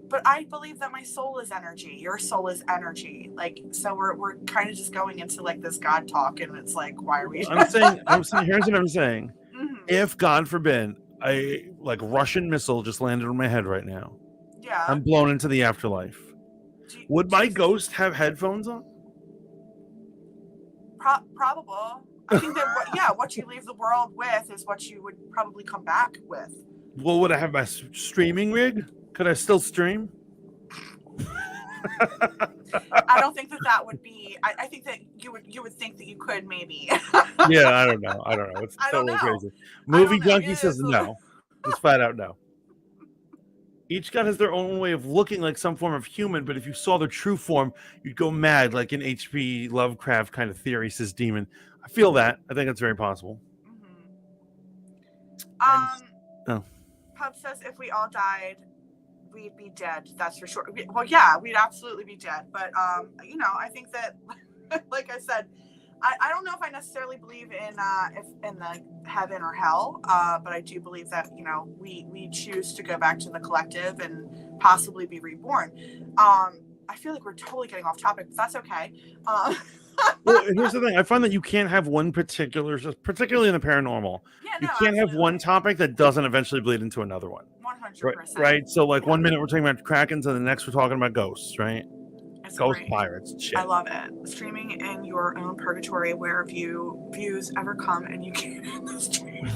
but I believe that my soul is energy. Your soul is energy. Like, so we're kind of just going into like this God talk, and it's like, why are we? I'm saying. Here's what I'm saying. Mm-hmm. If God forbid a like Russian missile just landed on my head right now, yeah, I'm blown into the afterlife. Would my ghost have headphones on? Probable. I think that what you leave the world with is what you would probably come back with. Well, would I have my streaming rig? Could I still stream? I don't think that would be. I think that you would think that you could maybe. Yeah, I don't know. It's totally crazy. Movie Junkie says no. Just flat out no. Each god has their own way of looking like some form of human, but if you saw their true form, you'd go mad, like an H.P. Lovecraft kind of theory, says Demon. I feel that. I think that's very possible. Pub says if we all died, we'd be dead. That's for sure. Well, yeah, we'd absolutely be dead. But I think that, like I said, I don't know if I necessarily believe in the heaven or hell, but I do believe that we choose to go back to the collective and possibly be reborn. I feel like we're totally getting off topic, but that's okay. Well, here's the thing. I find that you can't have one particularly in the paranormal. Yeah, you can't have one topic that doesn't eventually bleed into another one. 100%. Right? So, like, 1 minute we're talking about Krakens, and the next we're talking about ghosts, right? It's Ghost great. pirates. Shit. I love it. Streaming in your own purgatory where views ever come and you can't end the stream.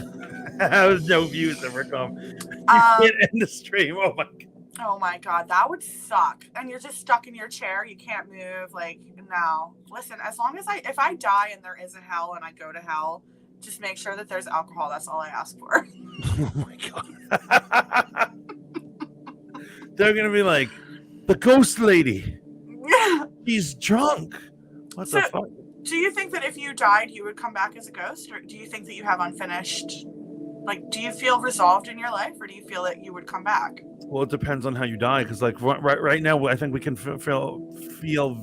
There's no views ever come. You can't end the stream. Oh my god. Oh my god, that would suck. And you're just stuck in your chair. You can't move. Like, no. Listen, as long as if I die and there is a hell and I go to hell, just make sure that there's alcohol. That's all I ask for. Oh my god. They're gonna be like, the ghost lady. He's drunk. What the fuck? Do you think that if you died, you would come back as a ghost? Or do you think that you have unfinished? Like, do you feel resolved in your life, or do you feel that you would come back? Well, it depends on how you die, because like right now, I think we can feel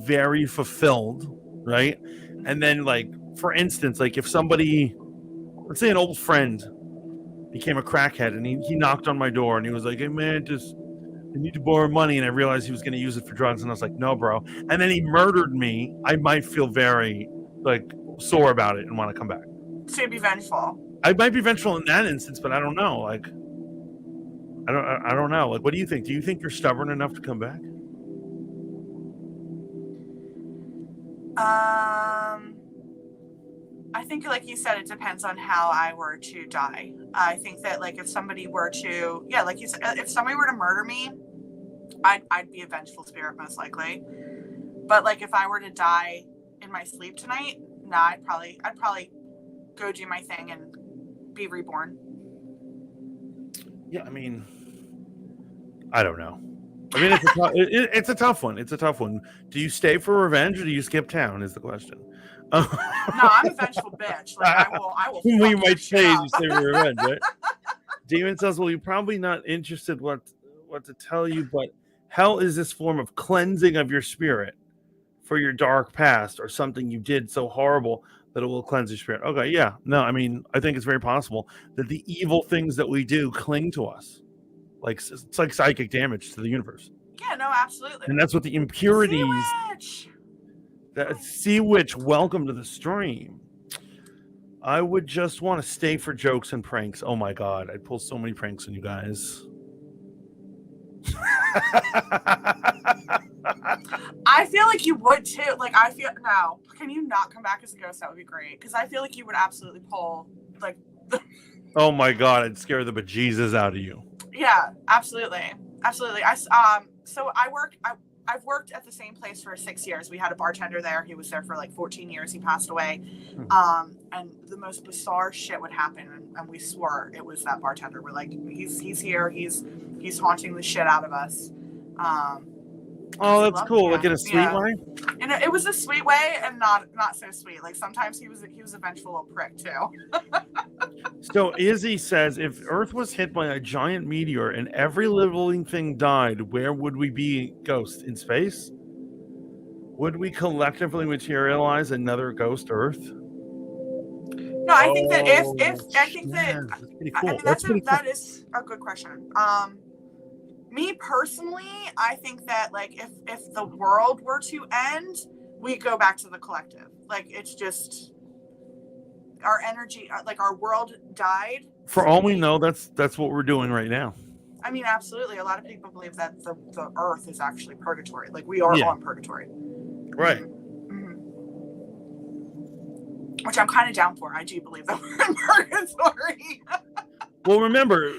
very fulfilled, right? And then, like, for instance, like if somebody, let's say an old friend became a crackhead, and he knocked on my door, and he was like, "Hey man, I need to borrow money," and I realized he was going to use it for drugs, and I was like, "No, bro." And then he murdered me. I might feel very like sore about it and want to come back. So you'd be vengeful. I might be vengeful in that instance, but I don't know. Like, I don't know. Like, what do you think? Do you think you're stubborn enough to come back? I think, like you said, it depends on how I were to die. I think that, like, if somebody were to, like you said, if somebody were to murder me, I'd be a vengeful spirit most likely. But like, if I were to die in my sleep tonight, I'd probably go do my thing and be reborn. Yeah, I mean, I don't know. I mean, it's a tough one. It's a tough one. Do you stay for revenge, or do you skip town? Is the question. No, I'm a vengeful bitch. Like, I will. We might say you stay for revenge, right? Demon says, "Well, you're probably not interested what to tell you, but hell is this form of cleansing of your spirit for your dark past, or something you did so horrible that it will cleanse your spirit." Okay, yeah. No, I mean, I think it's very possible that the evil things that we do cling to us. Like, it's like psychic damage to the universe. Yeah, no, absolutely. And that's what the impurities. Sea Witch, welcome to the stream. I would just want to stay for jokes and pranks. Oh my god, I'd pull so many pranks on you guys. I feel like you would too. Like, no. Can you not come back as a ghost? That would be great. Because I feel like you would absolutely pull, like. Oh my god, I'd scare the bejesus out of you. Yeah, absolutely. So I've worked at the same place for 6 years. We had a bartender there. He was there for like 14 years. He passed away. And the most bizarre shit would happen. And we swore it was that bartender. We're like, he's here. He's haunting the shit out of us. Oh, that's cool. Like in a sweet way? And it was a sweet way and not so sweet. Like, sometimes he was a vengeful little prick too. So Izzy says, if Earth was hit by a giant meteor and every living thing died, where would we be, ghost? In space? Would we collectively materialize another ghost Earth? No, I think that that's pretty cool. I mean, that is a good question. Me personally, I think that, like, if the world were to end, we go back to the collective. Like, it's just our energy, like, our world died. For all we know, that's what we're doing right now. I mean, absolutely. A lot of people believe that the Earth is actually purgatory. Like, we are on purgatory. Right. Mm-hmm. Which I'm kind of down for. I do believe that we're in purgatory. Well, remember,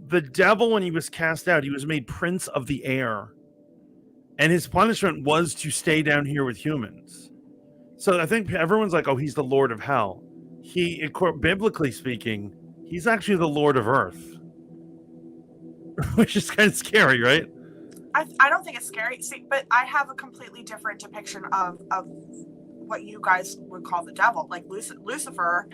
the devil, when he was cast out, he was made prince of the air. And his punishment was to stay down here with humans. So I think everyone's like, oh, he's the Lord of Hell. Biblically speaking, he's actually the Lord of Earth. which is kind of scary, right? I don't think it's scary. See, but I have a completely different depiction of what you guys would call the devil. Like Lucifer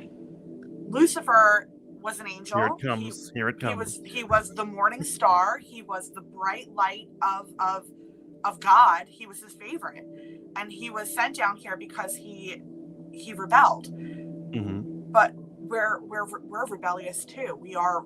was an angel. Here it comes. Here it comes. He was the morning star. He was the bright light of God. He was his favorite, and he was sent down here because he rebelled. Mm-hmm. But we're rebellious too. We are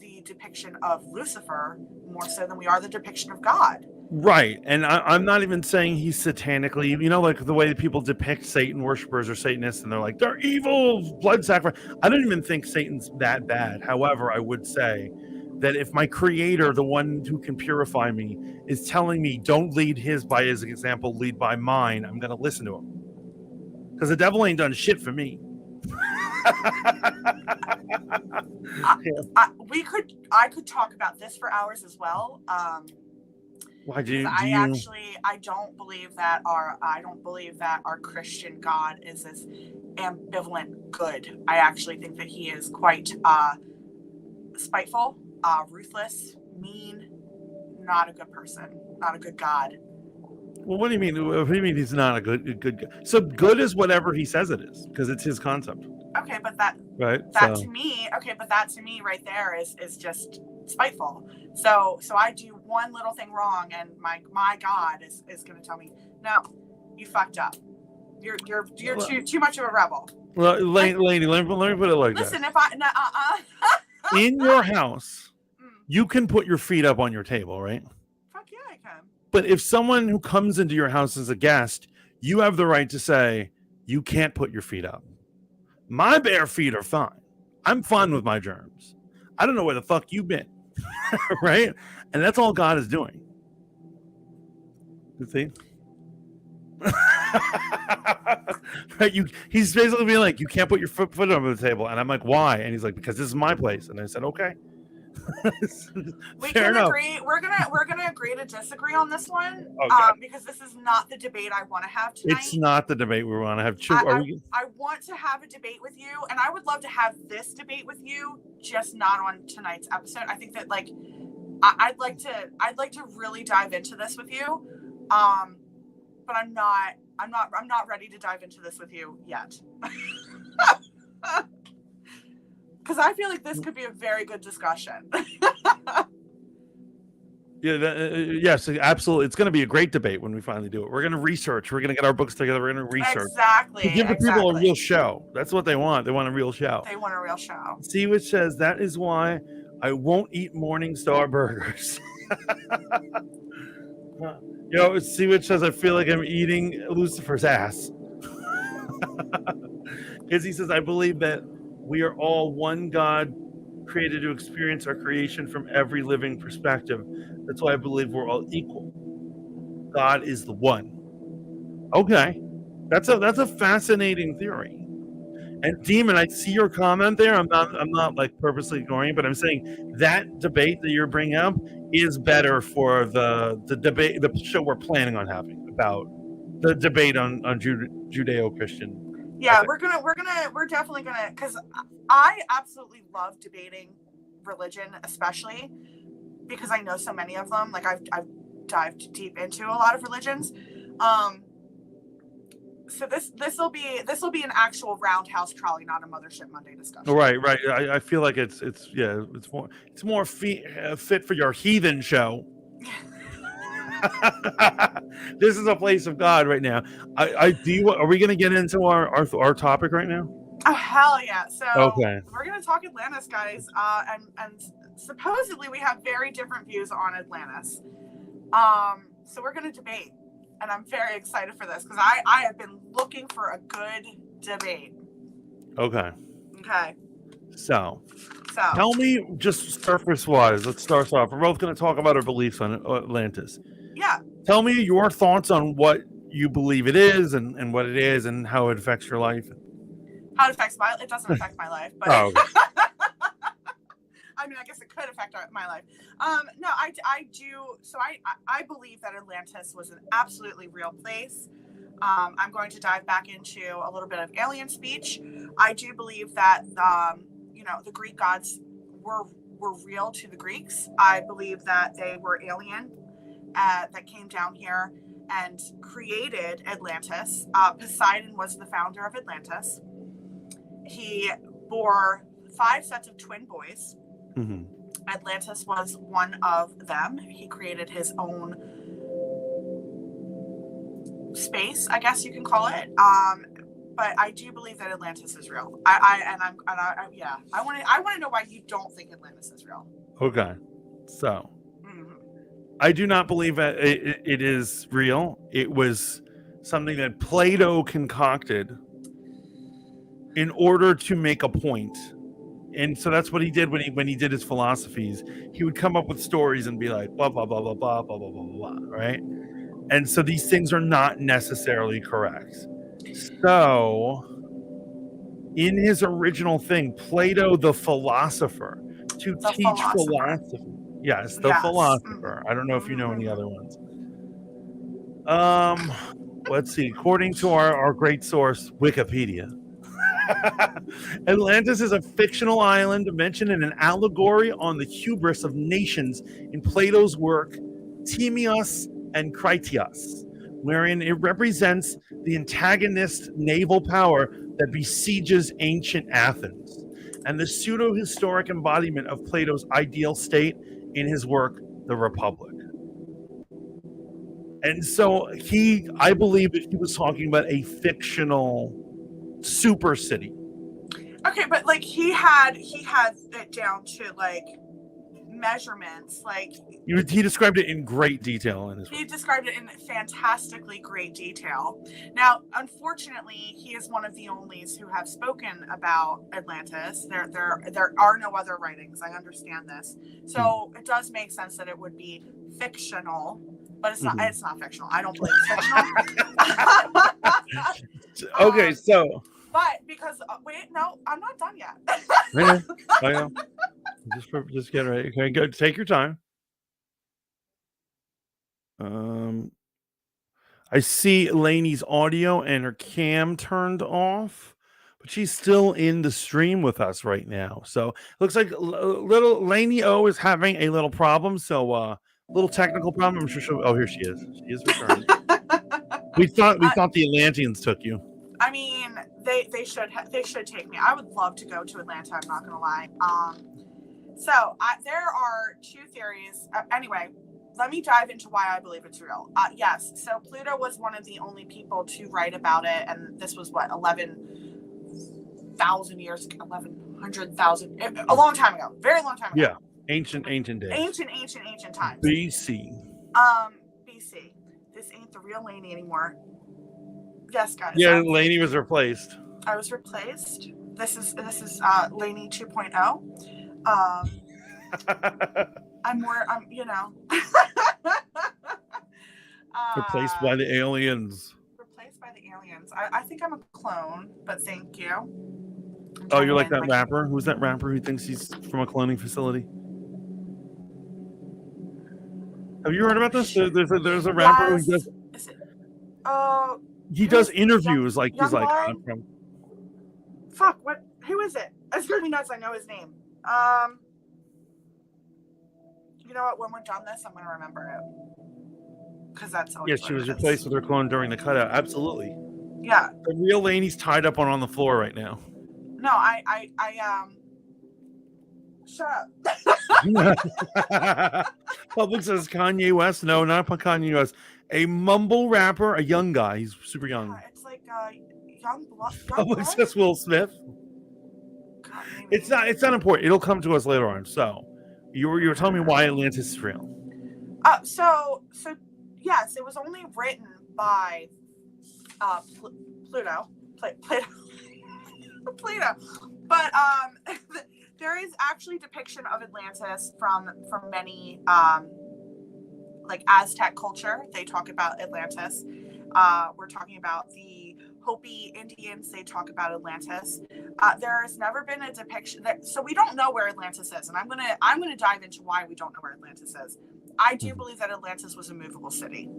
the depiction of Lucifer more so than we are the depiction of God. Right. And I'm not even saying he's satanically, like the way people depict Satan worshipers or Satanists, and they're like, they're evil, blood sacrifice. I don't even think Satan's that bad. However, I would say that if my creator, the one who can purify me, is telling me don't lead by his example, lead by mine, I'm going to listen to him. Because the devil ain't done shit for me. I could talk about this for hours as well. Why do you? I don't believe that our Christian God is this ambivalent good. I actually think that he is quite spiteful, ruthless, mean, not a good person, not a good God. Well, what do you mean? What do you mean he's not a good God? So good is whatever he says it is, because it's his concept. Okay, but that to me right there is just spiteful. So I do one little thing wrong, and my God is going to tell me, no, you fucked up. You're too much of a rebel. Well, Lainey, let me put it like this. Listen, In your house, you can put your feet up on your table, right? Fuck yeah, I can. But if someone who comes into your house as a guest, you have the right to say, you can't put your feet up. My bare feet are fine. I'm fine with my germs. I don't know where the fuck you've been. Right? And that's all God is doing. You see? Right? He's basically being like, you can't put your foot on the table. And I'm like, why? And he's like, because this is my place. And I said, okay. We can agree. We're gonna agree to disagree on this one, okay. Because this is not the debate I want to have tonight. It's not the debate we want to have. I want to have a debate with you, and I would love to have this debate with you, just not on tonight's episode. I think that I'd like to really dive into this with you, but I'm not ready to dive into this with you yet. Because I feel like this could be a very good discussion. Yes, absolutely. It's going to be a great debate when we finally do it. We're going to research. We're going to get our books together. We're going to research. Exactly. To give the people a real show. That's what they want. They want a real show. They want a real show. See, which says, that is why I won't eat Morningstar burgers. See, which says, I feel like I'm eating Lucifer's ass. Because he says, I believe that we are all one God created to experience our creation from every living perspective. That's why I believe we're all equal. God is the one. Okay. That's a fascinating theory. And Demon, I see your comment there. I'm not like purposely ignoring it, but I'm saying that debate that you're bringing up is better for the debate, the show we're planning on having about the debate on Judeo-Christian. Yeah, we're definitely gonna, because I absolutely love debating religion, especially because I know so many of them. Like I've dived deep into a lot of religions. So this will be an actual roundhouse trolley, not a Mothership Monday discussion. Right. I feel like it's more fit for your heathen show. This is a place of God right now. Are we going to get into our topic right now? Oh hell yeah! So okay, we're going to talk Atlantis, guys, and supposedly we have very different views on Atlantis. So we're going to debate, and I'm very excited for this because I have been looking for a good debate. Okay. So tell me, just surface wise, let's start off. We're both going to talk about our beliefs on Atlantis. Yeah. Tell me your thoughts on what you believe it is and what it is and how it affects your life. How it affects it doesn't affect my life, but okay. I mean, I guess it could affect my life. No, I do. So I believe that Atlantis was an absolutely real place. I'm going to dive back into a little bit of alien speech. I do believe that the Greek gods were were real to the Greeks. I believe that they were alien that came down here and created Atlantis. Poseidon was the founder of Atlantis. He bore 5 sets of twin boys. Mm-hmm. Atlantis was one of them. He created his own space, I guess you can call it. But I do believe that Atlantis is real. I want to know why you don't think Atlantis is real. Okay, so I do not believe that it is real. It was something that Plato concocted in order to make a point. And so that's what he did when he did his philosophies. He would come up with stories and be like, blah, blah, blah, blah, blah, blah, blah, blah, blah, right? And so these things are not necessarily correct. So in his original thing, Plato, the philosopher, to teach philosophy. Yes, the philosopher. I don't know if you know any other ones. Let's see. According to our great source, Wikipedia, Atlantis is a fictional island mentioned in an allegory on the hubris of nations in Plato's work Timaeus and Critias, wherein it represents the antagonist naval power that besieges ancient Athens and the pseudo-historic embodiment of Plato's ideal state in his work, The Republic. And so I believe that he was talking about a fictional super city. Okay, but like he had it down to like measurements, like he described it in great detail in his He described it in fantastically great detail. Now, unfortunately, he is one of the onlys who have spoken about Atlantis. There are no other writings. I understand this, so it does make sense that it would be fictional, but it's not. Mm-hmm. It's not fictional. I don't believe it's fictional. Okay, so. But because wait, no, I'm not done yet. I know. Just get ready. Okay, go. Take your time. I see Lainey's audio and her cam turned off, but she's still in the stream with us right now. So it looks like little Lainey O is having a little problem. So little technical problem. I'm sure she'll. Oh, here she is. She is returning. we thought the Atlanteans took you. I mean, they should take me. I would love to go to Atlanta. I'm not gonna lie. So there are 2 theories. Anyway, let me dive into why I believe it's real. Yes, so Pluto was one of the only people to write about it, and this was what 11,000 years, 1100,000, a long time ago, very long time ago. Yeah, ancient days. Ancient times. BC. BC. This ain't the real Lainey anymore. Yes, guys. Yeah, Lainey was replaced. I was replaced. This is Lainey 2.0. I'm you know. Replaced by the aliens. Replaced by the aliens. I think I'm a clone, but thank you. Oh, you're like that rapper? Who's that rapper who thinks he's from a cloning facility? Have you heard about this? There's a rapper who does. Is it? He does interviews like he's like. I'm from... Fuck! What? Who is it? It's gonna be nuts. I know his name. You know what? When we're done this, I'm gonna remember it because that's always. Yes, she was replaced with her clone during the cutout. Absolutely. Yeah. The real Lainey's tied up on the floor right now. No, I shut up. Public says Kanye West. No, not Kanye West. A mumble rapper, a young guy. He's super young. Yeah, it's like young blood. Public says Will Smith. God, it's not important. It'll come to us later on. So you were telling me why Atlantis is real. So yes, it was only written by Pluto. Plato, but there is actually depiction of Atlantis from many like Aztec culture. They talk about Atlantis. We're talking about the Hopi Indians. They talk about Atlantis. There has never been a depiction so we don't know where Atlantis is, and I'm gonna dive into why we don't know where Atlantis is. I do believe that Atlantis was a movable city.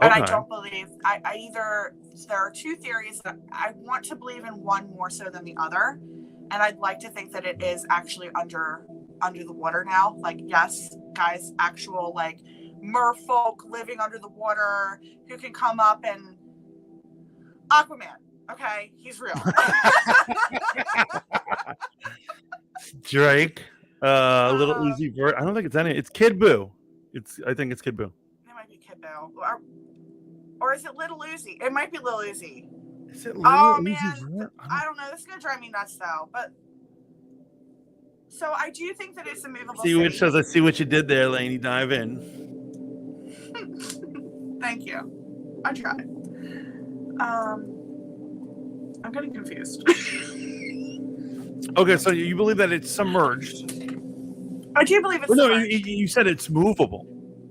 And I don't believe there are 2 theories that I want to believe in, one more so than the other. and I'd like to think that it is actually under the water now. Like, yes, guys, actual like merfolk living under the water who can come up and Aquaman. Okay, he's real. Drake, Little Uzi Vert. I don't think it's any. It's Kid Boo. I think it's Kid Boo. It might be Kid Boo, or is it Little Uzi? It might be Lil Uzi. Is it Little Uzi man, Vert? I don't know. This is gonna drive me nuts though. But so I do think that it's a movable. Which says, I see what you did there, Lainey. Dive in. Thank you. I tried. I'm getting confused. Okay, so you believe that it's submerged? I do believe it's. No, you said it's movable.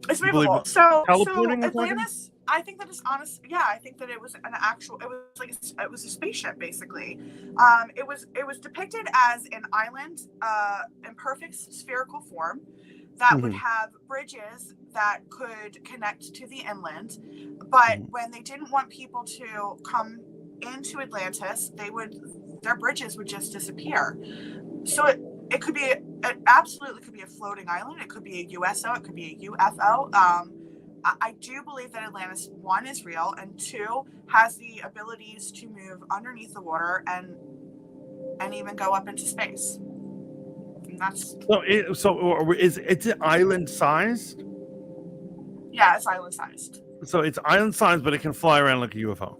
It's movable. So teleporting. Atlantis. I think that it's honest. Yeah, I think that it was an actual. It was like it was a spaceship basically. It was depicted as an island, in perfect spherical form, that would have bridges that could connect to the inland. But when they didn't want people to come into Atlantis, their bridges would just disappear. So it could be it absolutely could be a floating island. It could be a USO. It could be a UFO. I do believe that Atlantis, 1, is real, and 2, has the abilities to move underneath the water and even go up into space. And that's it's island sized. Yeah, it's island sized. So it's island sized, but it can fly around like a UFO.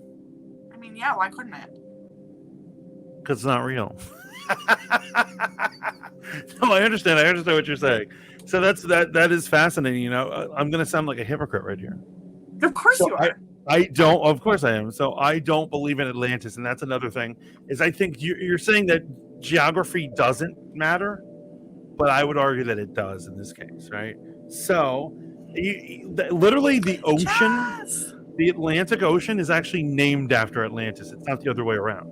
I mean, yeah, why couldn't it? Because it's not real. No, I understand what you're saying. So that is fascinating. You know, I'm going to sound like a hypocrite right here. Of course you are. I don't. Of course I am. So I don't believe in Atlantis, and that's another thing. Is I think you're saying that geography doesn't matter, but I would argue that it does in this case, right? So, literally, the ocean, the Atlantic Ocean, is actually named after Atlantis. It's not the other way around.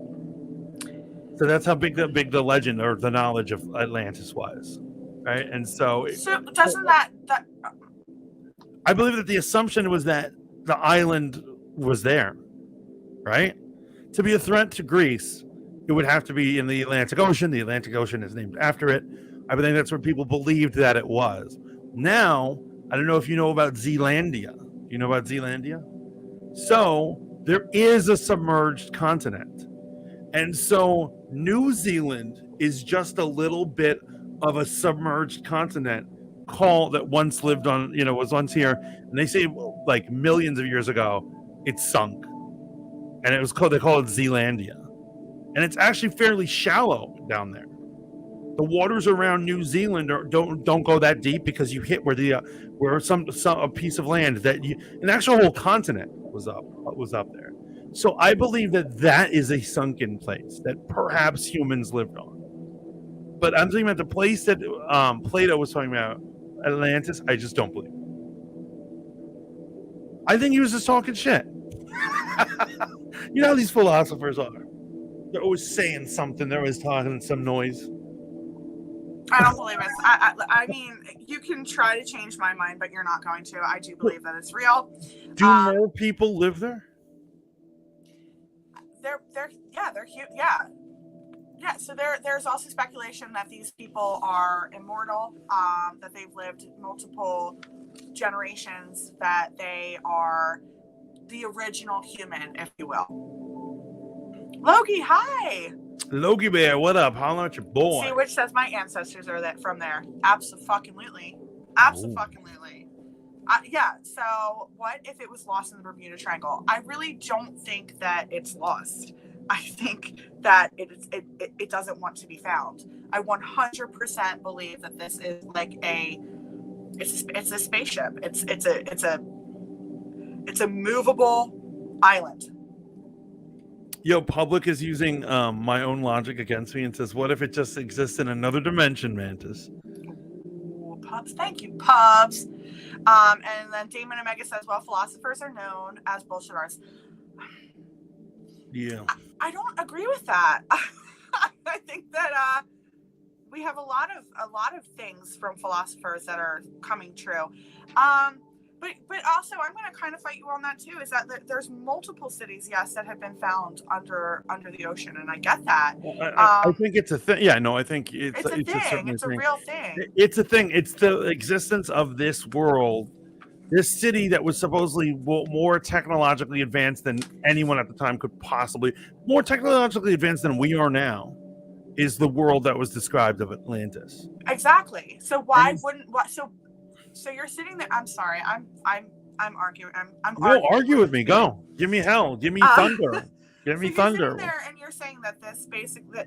So that's how big the legend or the knowledge of Atlantis was, right? And so doesn't that I believe that the assumption was that the island was there, right? To be a threat to Greece, it would have to be in the Atlantic Ocean. The Atlantic Ocean is named after it. I think that's what people believed that it was. Now, I don't know if you know about Zealandia. You know about Zealandia? So there is a submerged continent. And so New Zealand is just a little bit of a submerged continent that once lived on, was once here. And they say like millions of years ago, it sunk. And they call it Zealandia. And it's actually fairly shallow down there. The waters around New Zealand don't go that deep because you hit where some a piece of land an actual whole continent was up there. So I believe that is a sunken place that perhaps humans lived on. But I'm talking about the place that Plato was talking about, Atlantis. I just don't believe it. I think he was just talking shit. You know how these philosophers are. They're always saying something. They're always talking some noise. I don't believe it. I mean, you can try to change my mind, but you're not going to. I do believe that it's real. Do more people live there? They're huge. Yeah. So there's also speculation that these people are immortal, that they've lived multiple generations, that they are the original human, if you will. Logie, hi. Logie Bear, what up? Holla at your boy. See, which says my ancestors are from there. Abso-fucking-lutely. Absolutely. Yeah, so what if it was lost in the Bermuda Triangle? I really don't think that it's lost. I think that it doesn't want to be found. I 100% believe that this is like it's a spaceship. It's a movable island. Yo, Public is using my own logic against me and says, what if it just exists in another dimension, Mantis? Ooh, Pubs. Thank you, Pubs. And then Damon Omega says, well, philosophers are known as bullshit artists. Yeah. I don't agree with that. I think that we have a lot of things from philosophers that are coming true. But But also, I'm going to kind of fight you on that too. Is that there's multiple cities, yes, that have been found under the ocean, and I get that. I think it's a thing. Yeah, no, I think it's a thing. It's a real thing. It's a thing. It's the existence of this world, this city that was supposedly more technologically advanced than anyone at the time could possibly, more technologically advanced than we are now, is the world that was described of Atlantis. Exactly. So why wouldn't what? So you're sitting there. I'm sorry. I'm arguing. I'm no, argue with me. Go. Give me hell. Give me thunder. Give me thunder. You're sitting there and you're saying that this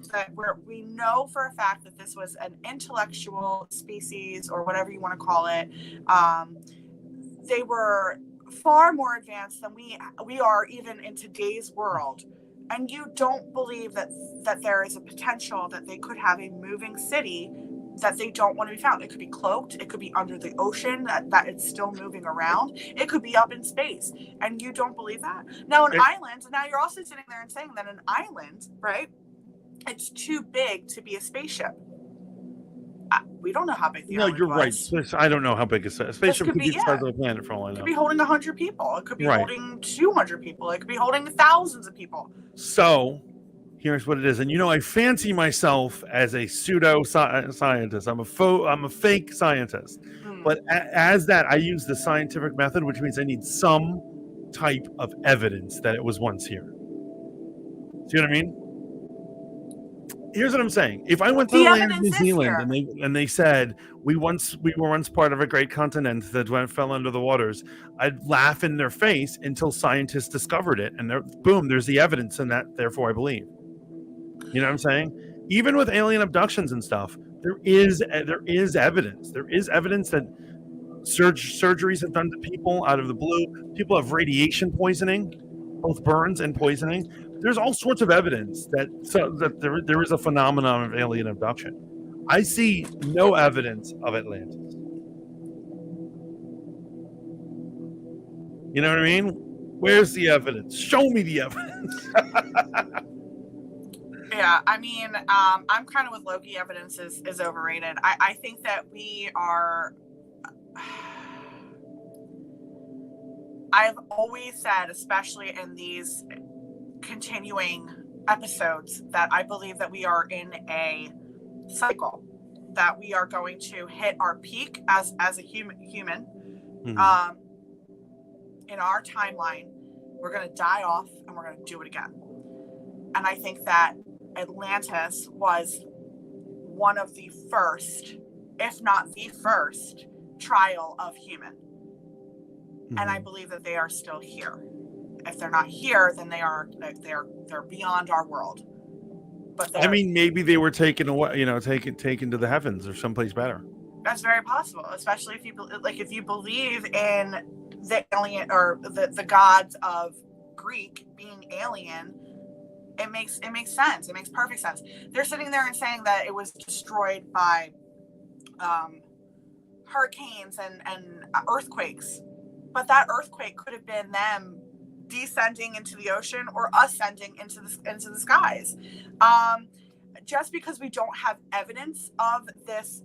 that we know for a fact that this was an intellectual species or whatever you want to call it. They were far more advanced than we are even in today's world. And you don't believe that there is a potential that they could have a moving city that they don't want to be found. It could be cloaked. It could be under the ocean that it's still moving around. It could be up in space. And you don't believe that? Now, an island, now you're also sitting there and saying that an island, right, it's too big to be a spaceship. We don't know how big the island was. Right. I don't know how big a spaceship could be the size of a planet for all I know. It could be holding 100 people. It could be holding 200 people. It could be holding thousands of people. So here's what it is. And I fancy myself as a pseudo scientist. I'm a fake scientist. But as that, I use the scientific method, which means I need some type of evidence that it was once here. See what I mean? Here's what I'm saying. If I went to the land of New Zealand and they said we were once part of a great continent that fell under the waters, I'd laugh in their face until scientists discovered it, and there's the evidence, and that therefore I believe. You know what I'm saying? Even with alien abductions and stuff, there is evidence. There is evidence that surgeries have done to people out of the blue. People have radiation poisoning, both burns and poisoning. There's all sorts of evidence that there is a phenomenon of alien abduction. I see no evidence of Atlantis. You know what I mean? Where's the evidence? Show me the evidence. Yeah, I mean, I'm kind of with Loki. Evidence is overrated. I think that we are. I've always said, especially in these continuing episodes, that I believe that we are in a cycle, that we are going to hit our peak as a human. Mm-hmm. In our timeline, we're going to die off and we're going to do it again. And I think that Atlantis was one of the first, if not the first, trial of human. Mm-hmm. And I believe that they are still here. If they're not here, then they're beyond our world. But I mean, maybe they were taken away, taken to the heavens or someplace better. That's very possible, especially if you believe in the alien or the gods of Greek being alien. It makes sense. It makes perfect sense. They're sitting there and saying that it was destroyed by hurricanes and earthquakes, but that earthquake could have been them descending into the ocean or ascending into the skies. Just because we don't have evidence of this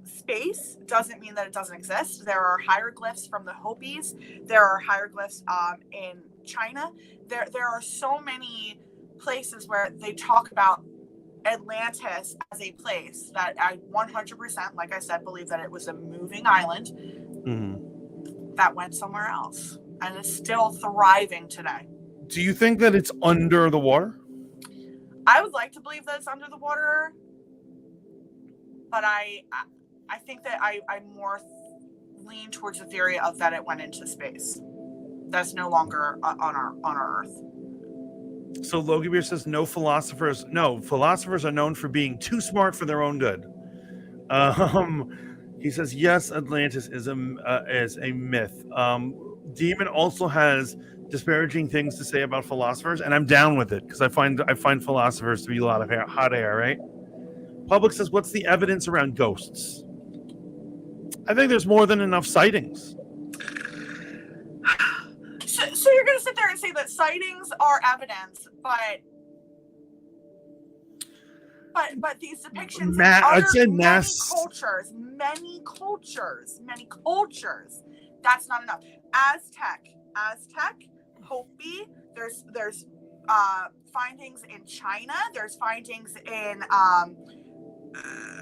space doesn't mean that it doesn't exist. There are hieroglyphs from the Hopis. There are hieroglyphs in China. There are so many places where they talk about Atlantis as a place that I 100%, like I said, believe that it was a moving island that went somewhere else and is still thriving today. Do you think that it's under the water? I would like to believe that it's under the water, but I think that I more lean towards the theory of that it went into space. That's no longer on our Earth. So Logie Beer says philosophers are known for being too smart for their own good. He says yes, Atlantis is a myth. Demon also has disparaging things to say about philosophers, and I'm down with it because I find philosophers to be a lot of hot air, right? Public says, what's the evidence around ghosts? I think there's more than enough sightings. So you're going to sit there and say that sightings are evidence, but these depictions in many cultures That's not enough. Aztec, Hopi. There's findings in China. There's findings in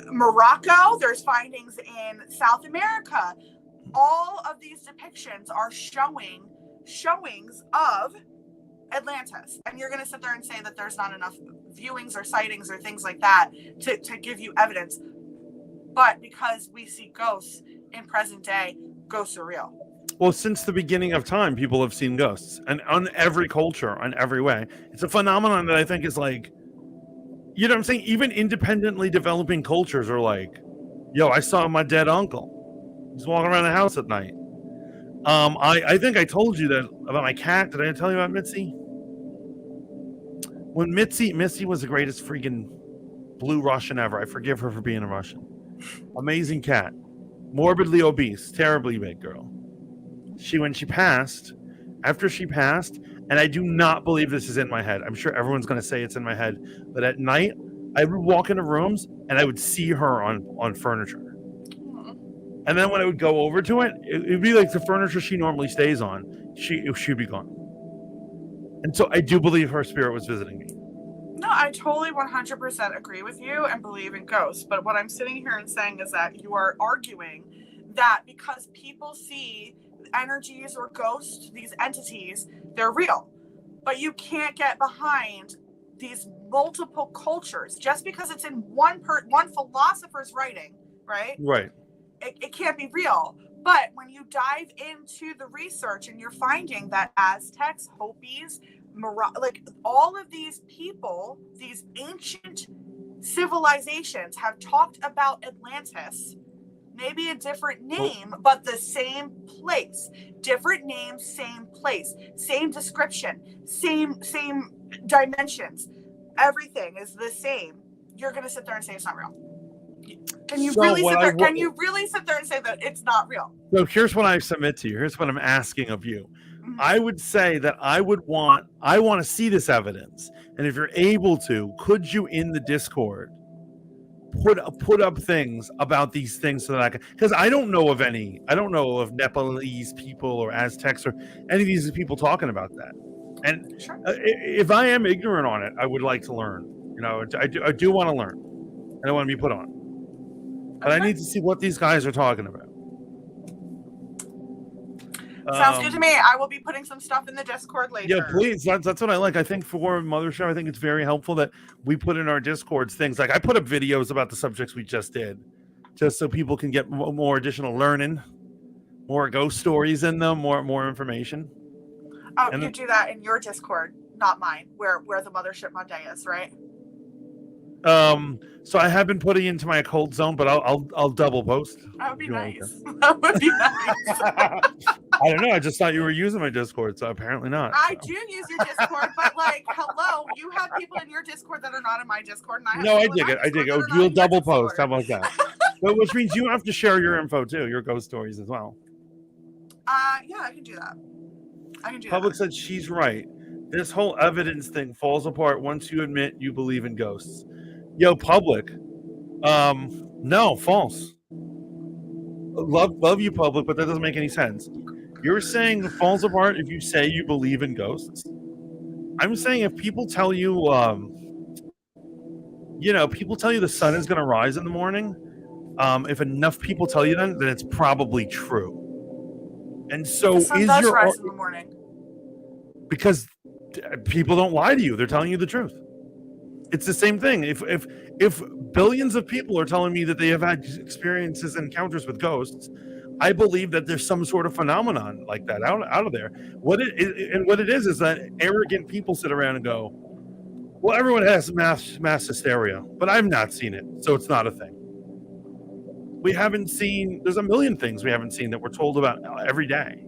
Morocco. There's findings in South America. All of these depictions are showings of Atlantis, and you're going to sit there and say that there's not enough viewings or sightings or things like that to give you evidence. But because we see ghosts in present day, ghosts are real. Well, since the beginning of time, people have seen ghosts, and on every culture, on every way. It's a phenomenon that I think is like, you know what I'm saying? Even independently developing cultures are like, yo, I saw my dead uncle. He's walking around the house at night. I think I told you that about my cat. Did I tell you about Mitzi? When Mitzi was the greatest freaking blue Russian ever. I forgive her for being a Russian. Amazing cat. Morbidly obese. Terribly big girl. When she passed, after she passed, and I do not believe this is in my head. I'm sure everyone's going to say it's in my head. But at night, I would walk into rooms and I would see her on furniture. And then when I would go over to it, it'd be like the furniture she normally stays on. She'd be gone. And so I do believe her spirit was visiting me. No, I totally 100% agree with you and believe in ghosts. But what I'm sitting here and saying is that you are arguing that because people see energies or ghosts, these entities, they're real. But you can't get behind these multiple cultures just because it's in one philosopher's writing, right? Right. It can't be real. But when you dive into the research and you're finding that Aztecs, Hopis, like all of these people, these ancient civilizations have talked about Atlantis, maybe a different name, but the same place. Different name, same place, same description, same dimensions. Everything is the same. You're going to sit there and say it's not real. Can you really sit there and say that it's not real? So here's what I submit to you. Here's what I'm asking of you. Mm-hmm. I would say that I want to see this evidence. And if you're able to, could you in the Discord put up things about these things so that I can, because I don't know of Nepalese people or Aztecs or any of these people talking about that. And sure. If I am ignorant on it, I would like to learn. You know, I do want to learn. I don't want to be put on. But I need to see what these guys are talking about. Sounds good to me. I will be putting some stuff in the Discord later. Yeah, please. That's what I like. I think for Mothership, I think it's very helpful that we put in our Discords things like I put up videos about the subjects we just did, just so people can get more additional learning, more ghost stories in them, more information. Oh, and you do that in your Discord, not mine, where the Mothership Monday is, right? So I have been putting into my occult zone, but I'll double post. That would be nice. That would be nice. I don't know. I just thought you were using my Discord, so apparently not. I do use your Discord, but like, hello, you have people in your Discord that are not in my Discord, and I dig it. I dig it. You'll double post. How about that? But which means you have to share your info too, your ghost stories as well. Yeah, I can do that. Public said she's right. This whole evidence thing falls apart once you admit you believe in ghosts. Yo, Public. No, false. Love you, Public, but that doesn't make any sense. You're saying it falls apart if you say you believe in ghosts. I'm saying if people tell you, people tell you the sun is going to rise in the morning. If enough people tell you that, then it's probably true. And so the sun does rise in the morning. Because people don't lie to you; they're telling you the truth. It's the same thing. If billions of people are telling me that they have had experiences and encounters with ghosts, I believe that there's some sort of phenomenon like that out of there. What it is that arrogant people sit around and go, well, everyone has mass hysteria, but I've not seen it, so it's not a thing. We haven't seen, there's a million things we haven't seen that we're told about every day.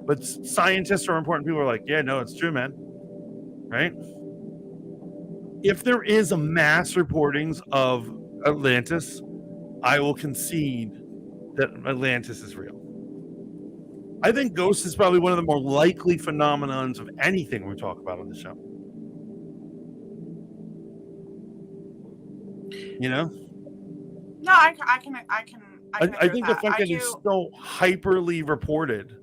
But scientists or important people are like, yeah, no, it's true, man. Right? If there is a mass reportings of Atlantis, I will concede that Atlantis is real. I think ghosts is probably one of the more likely phenomenons of anything we talk about on the show. You know? No, I can I think the fact that it's so hyperly reported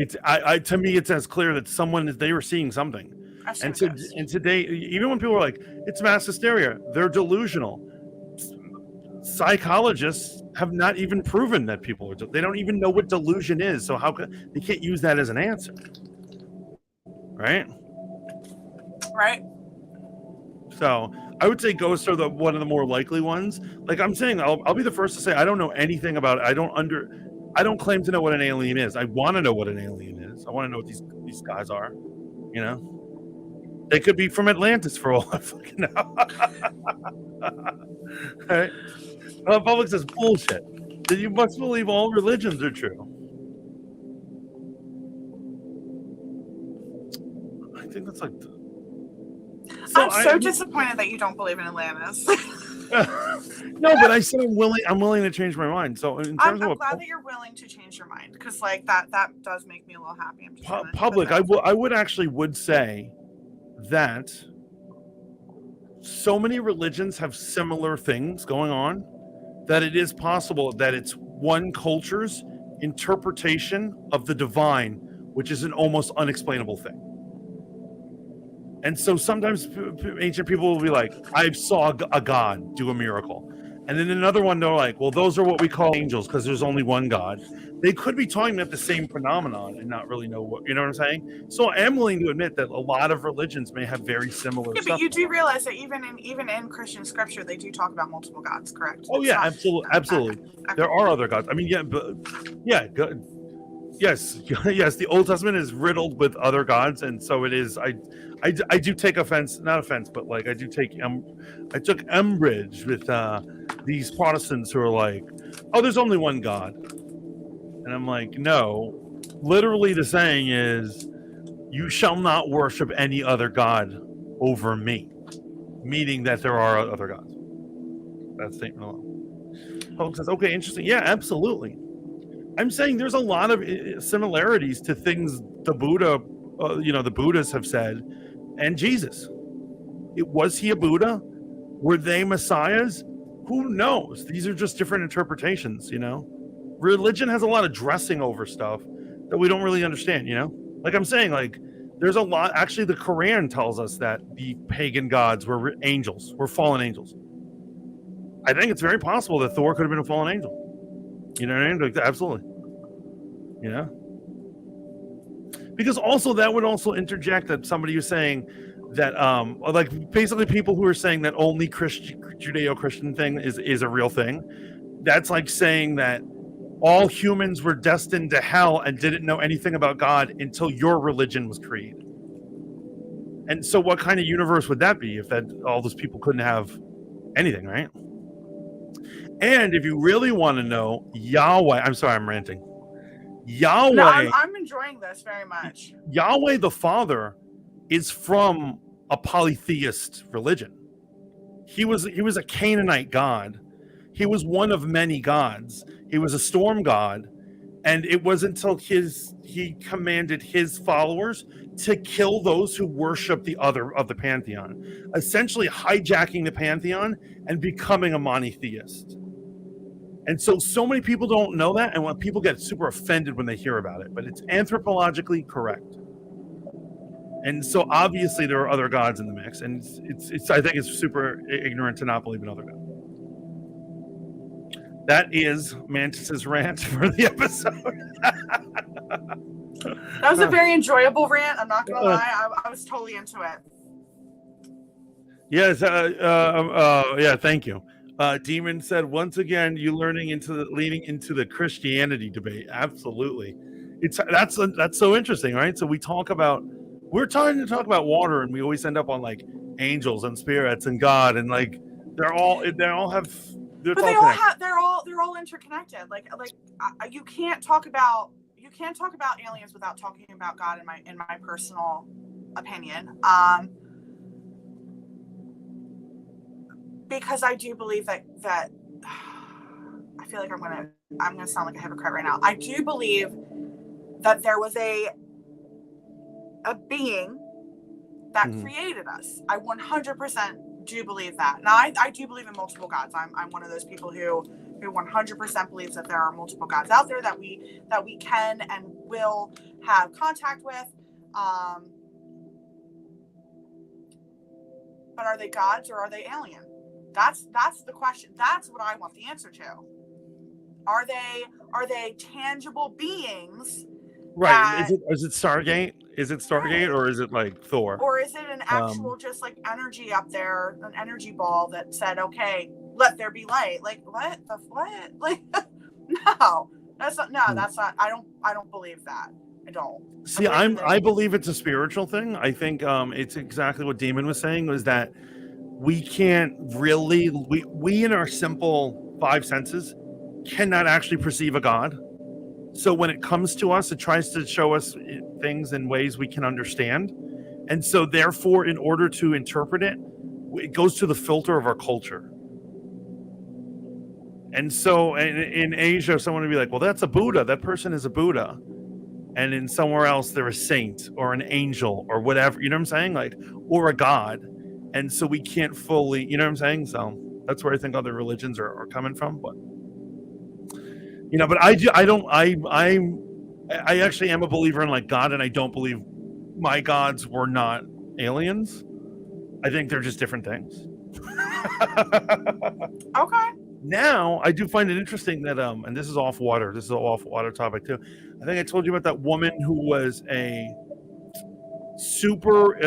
To me, it's as clear that they were seeing something. And today, even when people are like, it's mass hysteria, they're delusional. Psychologists have not even proven that people are. They don't even know what delusion is. So they can't use that as an answer, right? Right. So I would say ghosts are one of the more likely ones. Like I'm saying, I'll be the first to say I don't know anything about it. I don't claim to know what an alien is. I want to know what an alien is. I want to know what these guys are. You know, they could be from Atlantis for all I fucking know. Right? Public says bullshit. Then you must believe all religions are true. I think that's like. I'm so disappointed that you don't believe in Atlantis. No, but I said I'm willing to change my mind. So in terms I'm of glad that you're willing to change your mind, because like that does make me a little happy. Public, I would say that so many religions have similar things going on that it is possible that it's one culture's interpretation of the divine, which is an almost unexplainable thing. And so sometimes ancient people will be like, I saw a god do a miracle. And then another one, they're like, well, those are what we call angels because there's only one God. They could be talking about the same phenomenon and not really know what, you know what I'm saying? So I am willing to admit that a lot of religions may have very similar stuff. But you do realize that even in Christian scripture, they do talk about multiple gods, correct? Oh, yeah, absolutely. Okay. There are other gods. I mean, good. Yes, the Old Testament is riddled with other gods, and so it is. I do take offense, not offense, but like I took umbrage with these Protestants who are like, oh, there's only one God, and I'm like, no, literally the saying is, you shall not worship any other God over me, meaning that there are other gods. That statement alone. Paul says, okay, interesting. Yeah, absolutely. I'm saying there's a lot of similarities to things the Buddha, the Buddhists have said, and Jesus. Was he a Buddha? Were they messiahs? Who knows? These are just different interpretations, you know? Religion has a lot of dressing over stuff that we don't really understand, you know? Like I'm saying, like, there's a lot. Actually, the Quran tells us that the pagan gods were angels, were fallen angels. I think it's very possible that Thor could have been a fallen angel. You know what I mean? Like, absolutely. You know? Because also that would also interject that somebody who's saying that like basically people who are saying that only Judeo-Christian thing is a real thing. That's like saying that all humans were destined to hell and didn't know anything about God until your religion was created. And so what kind of universe would that be if that all those people couldn't have anything, right? And if you really want to know, Yahweh, I'm sorry, I'm ranting. Yahweh. No, I'm enjoying this very much. Yahweh the Father is from a polytheist religion. He was a Canaanite god. He was one of many gods. He was a storm god, and it wasn't until he commanded his followers to kill those who worship the other of the pantheon, essentially hijacking the pantheon and becoming a monotheist. And so many people don't know that, and when people get super offended when they hear about it, but it's anthropologically correct. And so obviously there are other gods in the mix, and it's I think it's super ignorant to not believe in other gods. That is Mantis's rant for the episode. That was a very enjoyable rant. I'm not gonna lie, I was totally into it. Yes, yeah, thank you. Demon said, once again, you leaning into the Christianity debate. Absolutely. That's so interesting, right? So we're trying to talk about water, and we always end up on like angels and spirits and God, and like they're all interconnected. Like you can't talk about aliens without talking about God in my personal opinion. Because I do believe that I feel like I'm gonna sound like a hypocrite right now. I do believe that there was a being that created us. I 100% do believe that. Now, I do believe in multiple gods. I'm one of those people who 100% believes that there are multiple gods out there that we can and will have contact with. But are they gods or are they alien? That's the question. That's what I want the answer to. Are they tangible beings? Right. Is it Stargate? Is it Stargate, or is it like Thor? Or is it an actual just like energy up there, an energy ball that said, okay, let there be light? Like what? Like no. That's not I don't believe that. I don't. See, I believe it's a spiritual thing. I think it's exactly what Damon was saying, was that we can't really we in our simple five senses cannot actually perceive a god. So when it comes to us, it tries to show us things in ways we can understand. And so therefore, in order to interpret it, it goes to the filter of our culture. And so in Asia, someone would be like, well, that's a Buddha. That person is a Buddha. And in somewhere else, they're a saint or an angel or whatever, you know what I'm saying? Like, or a god. And so we can't fully, you know what I'm saying? So that's where I think other religions are coming from. But you know, but I actually am a believer in like God, and I don't believe my gods were not aliens. I think they're just different things. Okay. Now, I do find it interesting that and this is off water. This is an off water topic too. I think I told you about that woman who was a super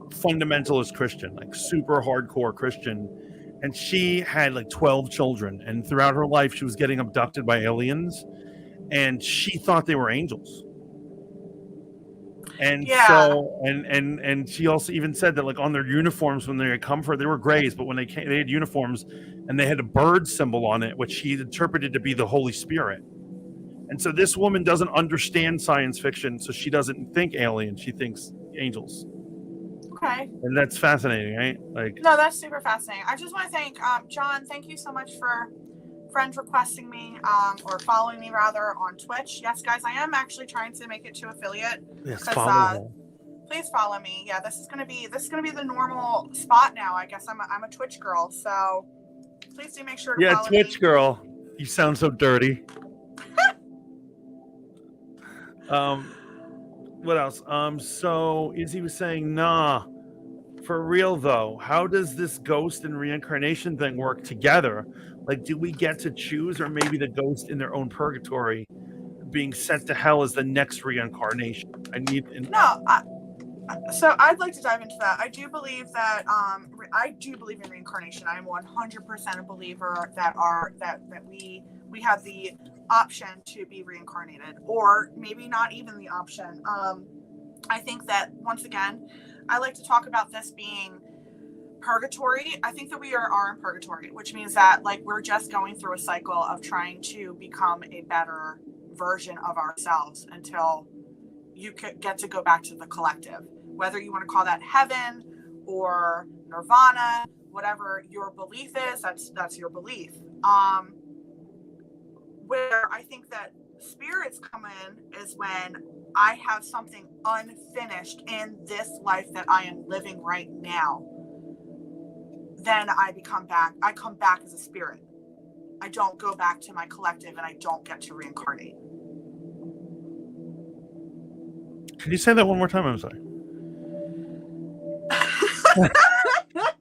fundamentalist Christian, like super hardcore Christian. And she had like 12 children, and throughout her life, she was getting abducted by aliens, and she thought they were angels. And so, and she also even said that like on their uniforms when they come for, they were grays, but when they came, they had uniforms, and they had a bird symbol on it, which she interpreted to be the Holy Spirit. And so this woman doesn't understand science fiction, so she doesn't think aliens; she thinks angels. Okay. And that's fascinating, right? Like, no, that's super fascinating. I just want to thank John. Thank you so much for friend requesting me or following me rather on Twitch. Yes, guys, I am actually trying to make it to affiliate. Yes, please follow me. Yeah, this is gonna be the normal spot now. I guess I'm a Twitch girl, so please do make sure to follow Twitch me. girl. You sound so dirty. What else? So Izzy was saying, nah, for real though, how does this ghost and reincarnation thing work together? Like, do we get to choose, or maybe the ghost in their own purgatory being sent to hell as the next reincarnation? So I'd like to dive into that. I do believe that I do believe in reincarnation. I'm 100% a believer that we have the option to be reincarnated, or maybe not even the option. I think that once again, I like to talk about this being purgatory. I think that we are in purgatory, which means that like we're just going through a cycle of trying to become a better version of ourselves until you could get to go back to the collective, whether you want to call that heaven or nirvana, whatever your belief is, that's your belief. Where I think that spirits come in is when I have something unfinished in this life that I am living right now. Then I come back as a spirit. I don't go back to my collective, and I don't get to reincarnate. Can you say that one more time? I'm sorry.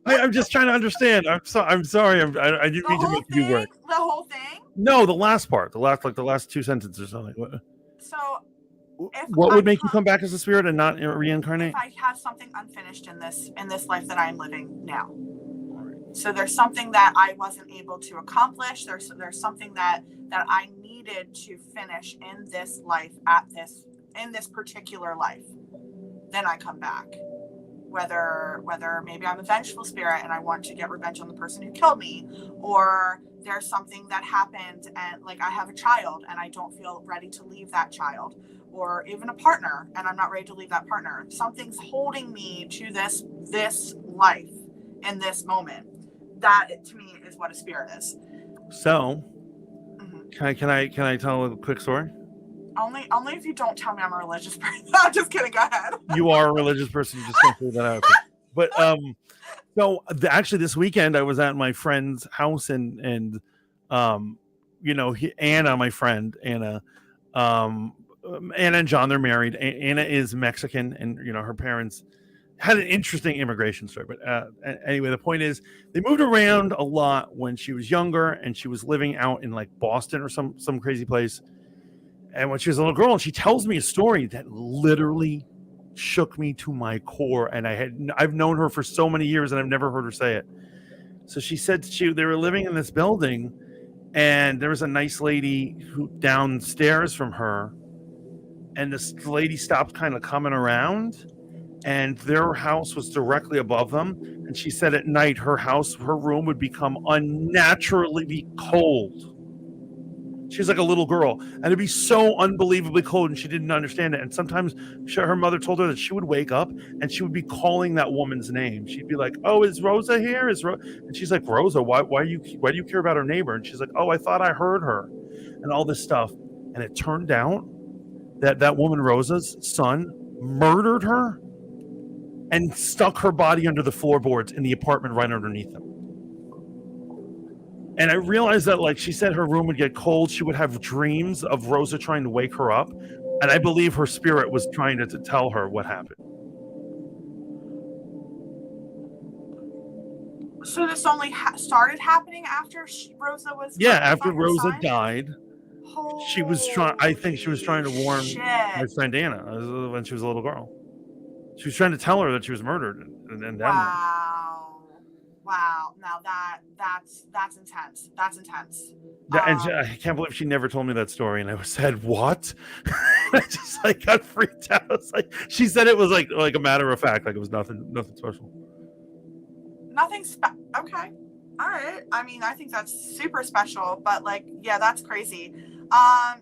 I'm just trying to understand. I'm sorry. I didn't mean to make you work. The whole thing? No, the last part. The last two sentences or something. So, what would make you come back as a spirit and not reincarnate? If I have something unfinished in this life that I'm living now. So there's something that I wasn't able to accomplish. There's something that I needed to finish in this life in this particular life. Then I come back. Whether maybe I'm a vengeful spirit and I want to get revenge on the person who killed me, or there's something that happened and like I have a child and I don't feel ready to leave that child, or even a partner and I'm not ready to leave that partner. Something's holding me to this life in this moment. That to me is what a spirit is. So, can I tell a quick story? Only if you don't tell me I'm a religious person. I'm just kidding. Go ahead. You are a religious person. You just can't figure that out. But so actually this weekend I was at my friend's house and Anna, my friend Anna, Anna and John, they're married. Anna is Mexican, and her parents had an interesting immigration story. But anyway, the point is they moved around a lot when she was younger, and she was living out in like Boston or some crazy place. And when she was a little girl, and she tells me a story that literally shook me to my core. And I've known her for so many years, and I've never heard her say it. So she said they were living in this building, and there was a nice lady who downstairs from her, and this lady stopped kind of coming around, and their house was directly above them. And she said at night her room would become unnaturally cold. She was like a little girl, and it'd be so unbelievably cold, and she didn't understand it. And sometimes her mother told her that she would wake up and she would be calling that woman's name. She'd be like, "Oh, is Rosa here? And she's like, "Rosa, why do you care about her neighbor?" And she's like, "Oh, I thought I heard her," and all this stuff. And it turned out that woman, Rosa's son, murdered her and stuck her body under the floorboards in the apartment right underneath them. And I realized that, like she said, her room would get cold. She would have dreams of Rosa trying to wake her up. And I believe her spirit was trying to tell her what happened. So this only started happening after Rosa was... Yeah, after Rosa died. She was trying... I think she was trying to warn my friend Anna when she was a little girl. She was trying to tell her that she was murdered. And Wow. Now that's intense. That's intense. Yeah, and I can't believe she never told me that story. And I said, "What?" I just like got freaked out. It's like she said it was like a matter of fact, like it was nothing special. Okay. All right. I mean, I think that's super special, but like, yeah, that's crazy.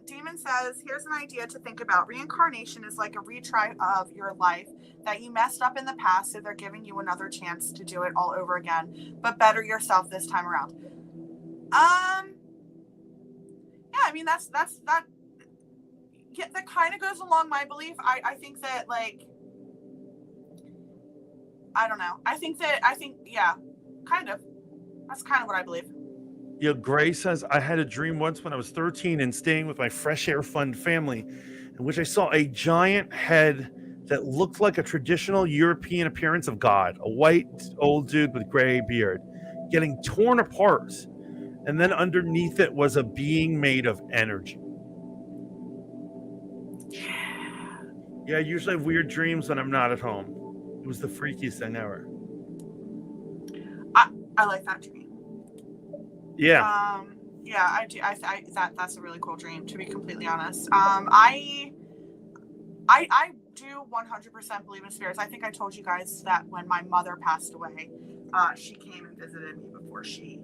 Demon says, here's an idea to think about. Reincarnation is like a retry of your life that you messed up in the past, so they're giving you another chance to do it all over again, but better yourself this time around. Yeah, I mean, that yeah, that kind of goes along my belief. I think that, like, I don't know. Yeah, kind of. That's kind of what I believe. Yeah, Gray says, I had a dream once when I was 13 and staying with my Fresh Air Fund family, in which I saw a giant head that looked like a traditional European appearance of God, a white old dude with gray beard, getting torn apart. And then underneath it was a being made of energy. Yeah, I usually have weird dreams when I'm not at home. It was the freakiest thing ever. I like that dream. Yeah. Yeah, I do. That's a really cool dream, to be completely honest. I do 100% believe in spirits. I think I told you guys that when my mother passed away, she came and visited me before she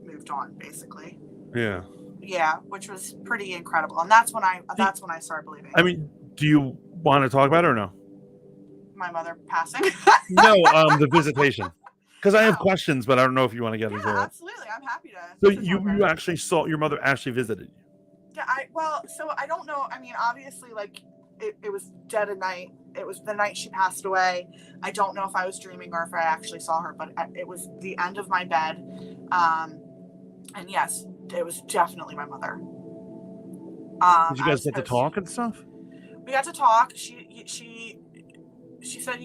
moved on, basically. Yeah. Yeah, which was pretty incredible, and that's when I started believing. I mean, do you want to talk about it or no? My mother passing? No, the visitation. Because I have questions, but I don't know if you want to get into it. Absolutely, I'm happy to. So you actually saw your mother actually visited you? Yeah, so I don't know. I mean, obviously, like it was dead of night. It was the night she passed away. I don't know if I was dreaming or if I actually saw her, but it was the end of my bed. And yes, it was definitely my mother. Did you guys get to talk and stuff? We got to talk. She said,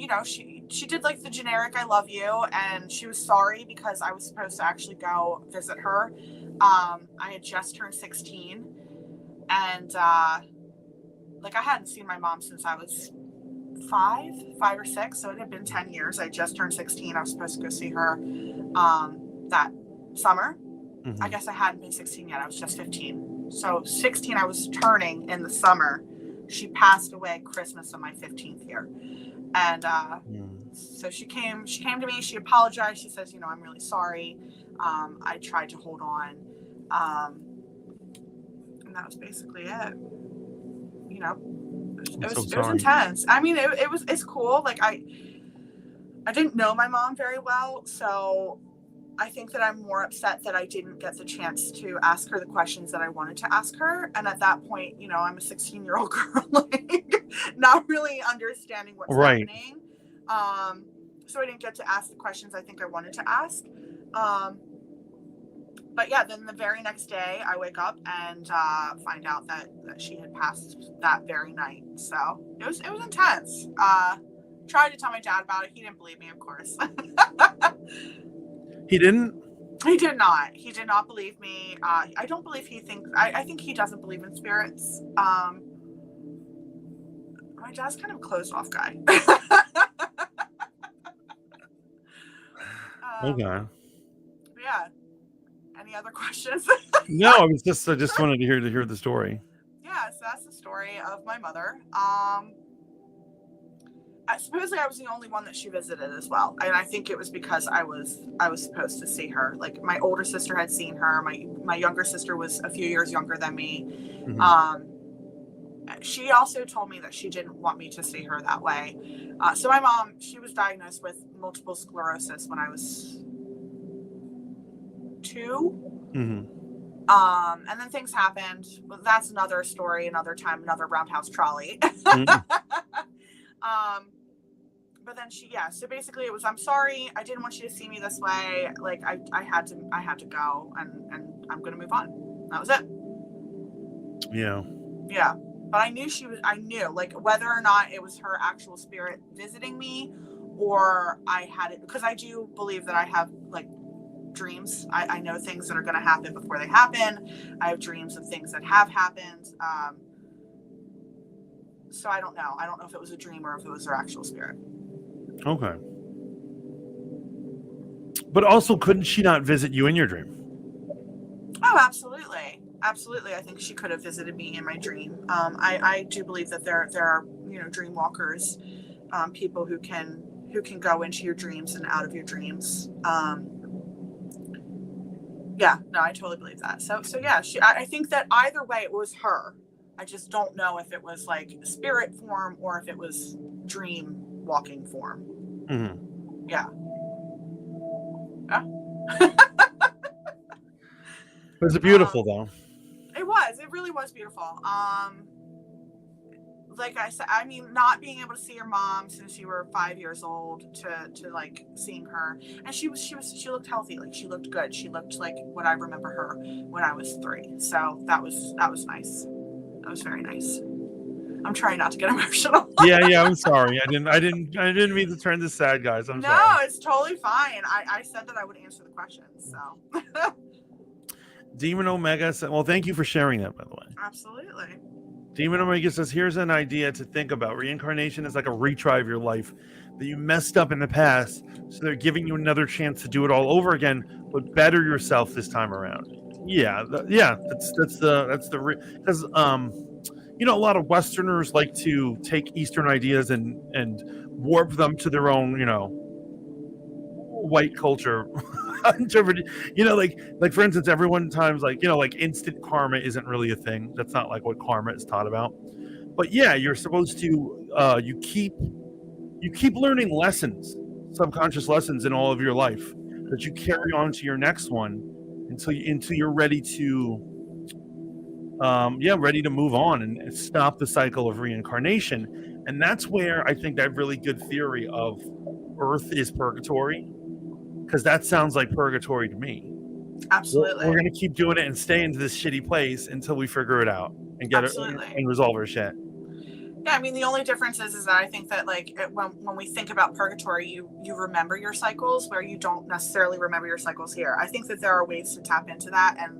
she did like the generic "I love you," and she was sorry because I was supposed to actually go visit her. I had just turned 16, and like I hadn't seen my mom since I was 5 or 6, so it had been 10 years. I just turned 16. I was supposed to go see her that summer. Mm-hmm. I guess I hadn't been 16 yet. I was just 15. So 16 I was turning in the summer. She passed away Christmas of my 15th year. And so she came to me, she apologized. She says, I'm really sorry. I tried to hold on. And that was basically it. It was intense. I mean, it's cool. Like I didn't know my mom very well, so I think that I'm more upset that I didn't get the chance to ask her the questions that I wanted to ask her. And at that point, I'm a 16-year-old girl, like not really understanding what's happening. I didn't get to ask the questions I think I wanted to ask. But yeah, then the very next day I wake up and find out that she had passed that very night. So it was intense. Tried to tell my dad about it. He didn't believe me, of course. He didn't? He did not. He did not believe me. I don't believe he thinks. I think he doesn't believe in spirits. My dad's kind of a closed off guy. Okay. Yeah. Any other questions? No, I just wanted to hear the story. Yeah, so that's the story of my mother. Supposedly I was the only one that she visited as well, and I think it was because I was supposed to see her. Like, my older sister had seen her. My younger sister was a few years younger than me. Mm-hmm. She also told me that she didn't want me to see her that way. So my mom, she was diagnosed with multiple sclerosis when I was 2. Mm-hmm. And then things happened. Well, that's another story, another time, another roundhouse trolley. Mm-hmm. But then so basically it was, I'm sorry, I didn't want you to see me this way. Like, I had to go, and I'm going to move on. That was it. Yeah. Yeah. But I knew like, whether or not it was her actual spirit visiting me, or I had it, because I do believe that I have, like, dreams. I know things that are going to happen before they happen. I have dreams of things that have happened. So I don't know. I don't know if it was a dream or if it was her actual spirit. Okay. But also, couldn't she not visit you in your dream? Oh, absolutely. Absolutely. I think she could have visited me in my dream. I do believe that there are, dream walkers, people who can go into your dreams and out of your dreams. Yeah, no, I totally believe that. So yeah, I think that either way it was her. I just don't know if it was like spirit form or if it was dream walking form. Mm-hmm. Yeah. It was beautiful, though. It was. It really was beautiful. Like I said, I mean, not being able to see your mom since you were 5 years old to like seeing her, and she looked healthy. Like, she looked good. She looked like what I remember her when I was 3. So that was nice. That was very nice. I'm trying not to get emotional. Yeah. I'm sorry. I didn't mean to turn this sad, guys. I'm sorry. No, it's totally fine. I said that I would answer the questions. So. Demon Omega said, well, thank you for sharing that, by the way. Absolutely. Demon Omega says, here's an idea to think about. Reincarnation is like a retry of your life that you messed up in the past. So they're giving you another chance to do it all over again, but better yourself this time around. Yeah. That's because, a lot of Westerners like to take Eastern ideas and warp them to their own, white culture. Like for instance, everyone times like instant karma isn't really a thing. That's not like what karma is taught about. But yeah, you're supposed to you keep learning lessons, subconscious lessons in all of your life that you carry on to your next one until you're ready to ready to move on and stop the cycle of reincarnation. And that's where I think that really good theory of Earth is purgatory, because that sounds like purgatory to me. Absolutely. We're going to keep doing it and stay into this shitty place until we figure it out and get it and resolve our shit. Yeah, I mean, the only difference is that I think that, like, when we think about purgatory, you remember your cycles, where you don't necessarily remember your cycles here. I think that there are ways to tap into that and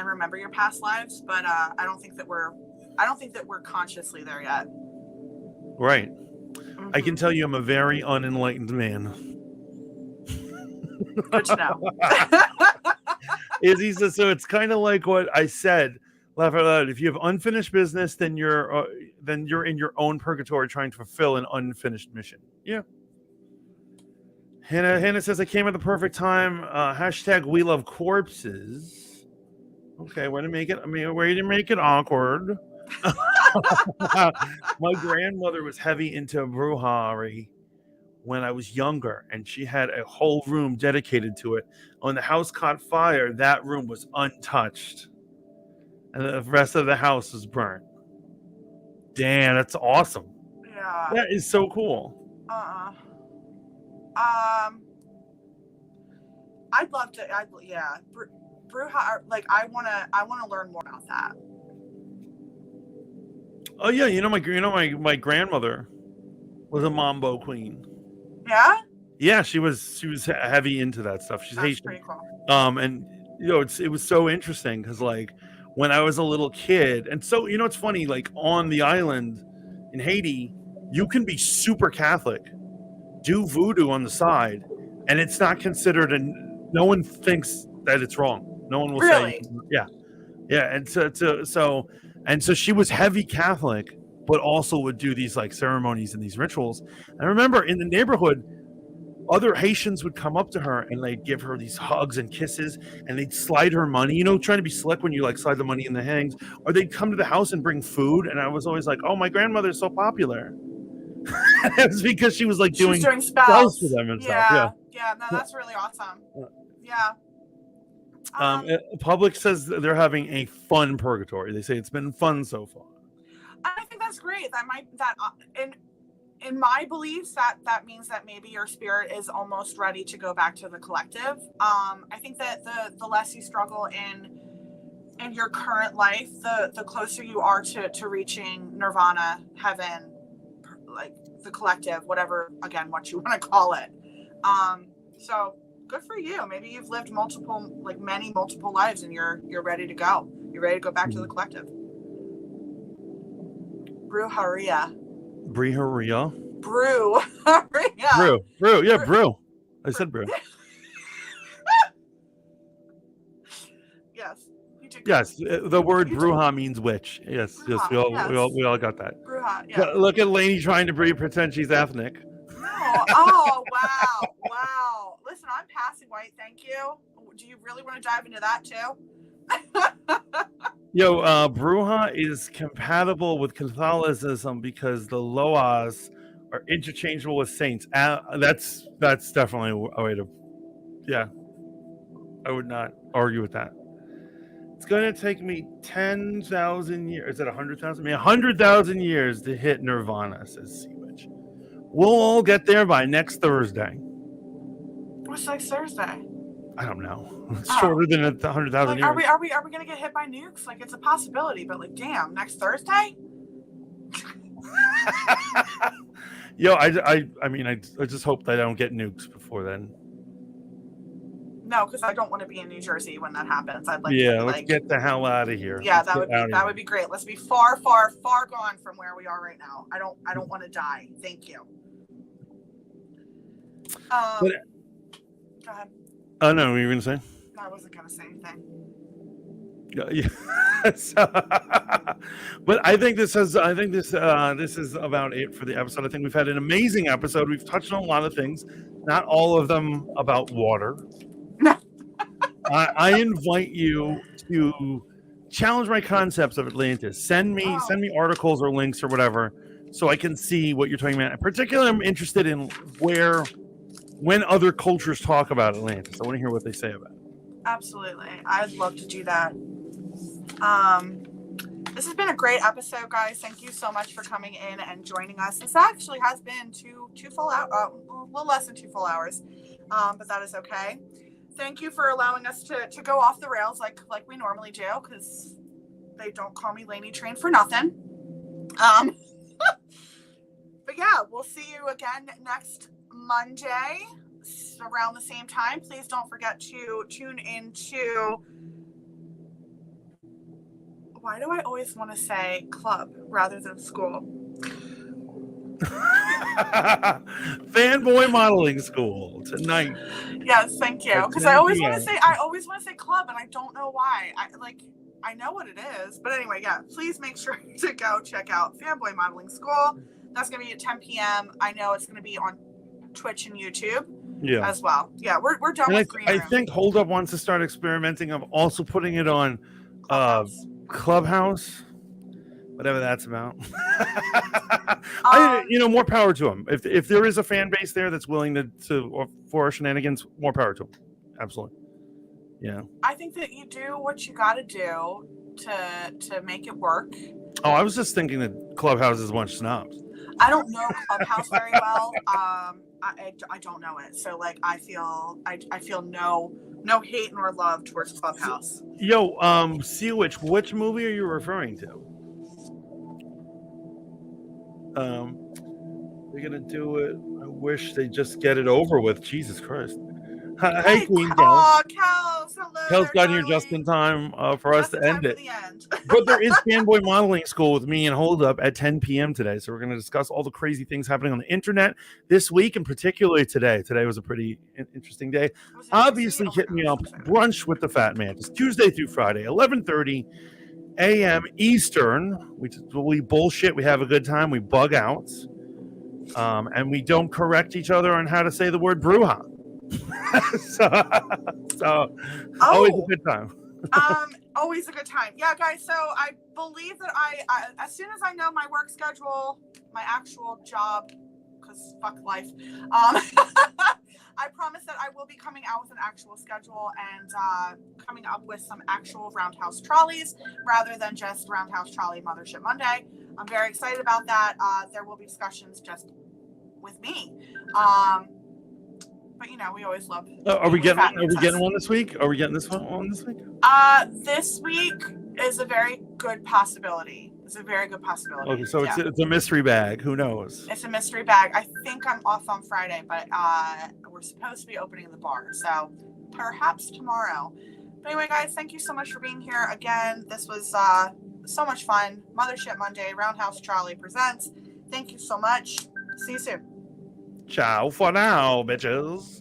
remember your past lives, but I don't think that we're consciously there yet. Right. Mm-hmm. I can tell you I'm a very unenlightened man. Good to know. Izzy says, so it's kind of like what I said, laugh out loud. If you have unfinished business, then you're in your own purgatory trying to fulfill an unfinished mission. Yeah. Hannah says, I came at the perfect time. # we love corpses. Okay, way to make it awkward. My grandmother was heavy into brujery when I was younger, and she had a whole room dedicated to it. When the house caught fire, that room was untouched, and the rest of the house was burnt. Damn, that's awesome. Yeah. That is so cool. I'd love to. Bruja. Like I wanna learn more about that. Oh yeah, my grandmother was a mambo queen. Yeah. Yeah, she was heavy into that stuff. She's That's Haitian. pretty cool. And it was so interesting because like when I was a little kid, and so it's funny, like on the island in Haiti, you can be super Catholic, do voodoo on the side, and it's not considered, and no one thinks that it's wrong. No one will Really? say, yeah. And so she was heavy Catholic, but also would do these like ceremonies and these rituals. And I remember in the neighborhood, other Haitians would come up to her and they'd give her these hugs and kisses, and they'd slide her money, trying to be slick when you like slide the money in the hangs, or they'd come to the house and bring food. And I was always like, oh, my grandmother's so popular. It was because she was like doing spells for them and stuff. Yeah, no, that's really awesome. Yeah. Public says they're having a fun purgatory. They say it's been fun so far. I think that's great. In my beliefs, that means that maybe your spirit is almost ready to go back to the collective. I think that the less you struggle in your current life, the closer you are to reaching nirvana, heaven, like the collective, whatever, again, what you want to call it. So good for you. Maybe you've lived many multiple lives, and you're ready to go. You're ready to go back to the collective. Brujeria. Brujeria. Brew. Brew. Yeah, brew. I said brew. Yes. Yes, the word bruja means witch. Yes, bruja, yes, we all got that. Bruja, yeah. Look at Lainey trying to pretend she's ethnic. Oh, wow. Listen, I'm passing white, thank you. Do you really want to dive into that too? Bruja is compatible with Catholicism because the Loas are interchangeable with saints. That's definitely a way to, I would not argue with that. It's going to take me 10,000 years. Is it 100,000? 100,000 years to hit nirvana, says Sea Witch. We'll all get there by next Thursday. What's next Thursday? I don't know. It's shorter than 100,000 years. Are we going to get hit by nukes? Like, it's a possibility, but like, damn, next Thursday? I just hope that I don't get nukes before then. No, because I don't want to be in New Jersey when that happens. I'd like let's get the hell out of here. Yeah, that would be great. Let's be far, far, far gone from where we are right now. I don't want to die. Thank you. Go ahead. Oh no, what were you gonna say? No, I wasn't gonna say anything. But I think this is about it for the episode. I think we've had an amazing episode. We've touched on a lot of things, not all of them about water. I invite you to challenge my concepts of Atlantis. Send me articles or links or whatever, so I can see what you're talking about. Particularly, I'm interested in when other cultures talk about Atlantis. I want to hear what they say about it. Absolutely, I'd love to do that. This has been a great episode, guys. Thank you so much for coming in and joining us. This actually has been two full hours, a little less than 2 full hours, but that is okay. Thank you for allowing us to go off the rails like we normally do, because they don't call me Lainey Train for nothing. But yeah, we'll see you again next Monday around the same time. Please don't forget to tune into, why do I always want to say club rather than school? Fanboy Modeling School tonight. Yes, thank you. Because I always want to say club, and I don't know why. I know what it is, but anyway, yeah. Please make sure to go check out Fanboy Modeling School. That's gonna be at 10 p.m. I know it's gonna be on Twitch and YouTube. As well. Yeah, we're done with Green Room. I think Hold Up wants to start experimenting of also putting it on Clubhouse. Whatever that's about. More power to them. If there is a fan base there that's willing for our shenanigans, more power to them. Absolutely. Yeah. I think that you do what you got to do to make it work. Oh, I was just thinking that Clubhouse is a bunch of snobs. I don't know Clubhouse very well. I don't know it. So like I feel no hate nor love towards Clubhouse. Yo, Sea Witch, which movie are you referring to? They're gonna do it. I wish they just get it over with. Jesus Christ. Hey, Queen Kel. Oh, Kels, hello. Kel's got darling. here just in time for us to end it. The end. But there is Fanboy Modeling School with me and Hold Up at 10 p.m. today. So we're going to discuss all the crazy things happening on the internet this week, and particularly today. Today was a pretty interesting day. Obviously, hit me up. Brunch with the Fat Mantis, Tuesday through Friday, 11:30 a.m. Eastern. We bullshit. We have a good time. We bug out. And we don't correct each other on how to say the word Bruja. so always a good time. Always a good time. Yeah, guys. So I believe that I as soon as I know my work schedule, my actual job, because fuck life, I promise that I will be coming out with an actual schedule and coming up with some actual Roundhouse trolleys rather than just Roundhouse Trolley Mothership Monday. I'm very excited about that. There will be discussions just with me. But you know, we always love. Are we getting one this week? Are we getting this one on this week? This week is a very good possibility. Okay, so it's a mystery bag. Who knows? It's a mystery bag. I think I'm off on Friday, but we're supposed to be opening the bar, so perhaps tomorrow. But anyway, guys, thank you so much for being here again. This was so much fun. Mothership Monday, Roundhouse Trolley presents. Thank you so much. See you soon. Ciao for now, bitches.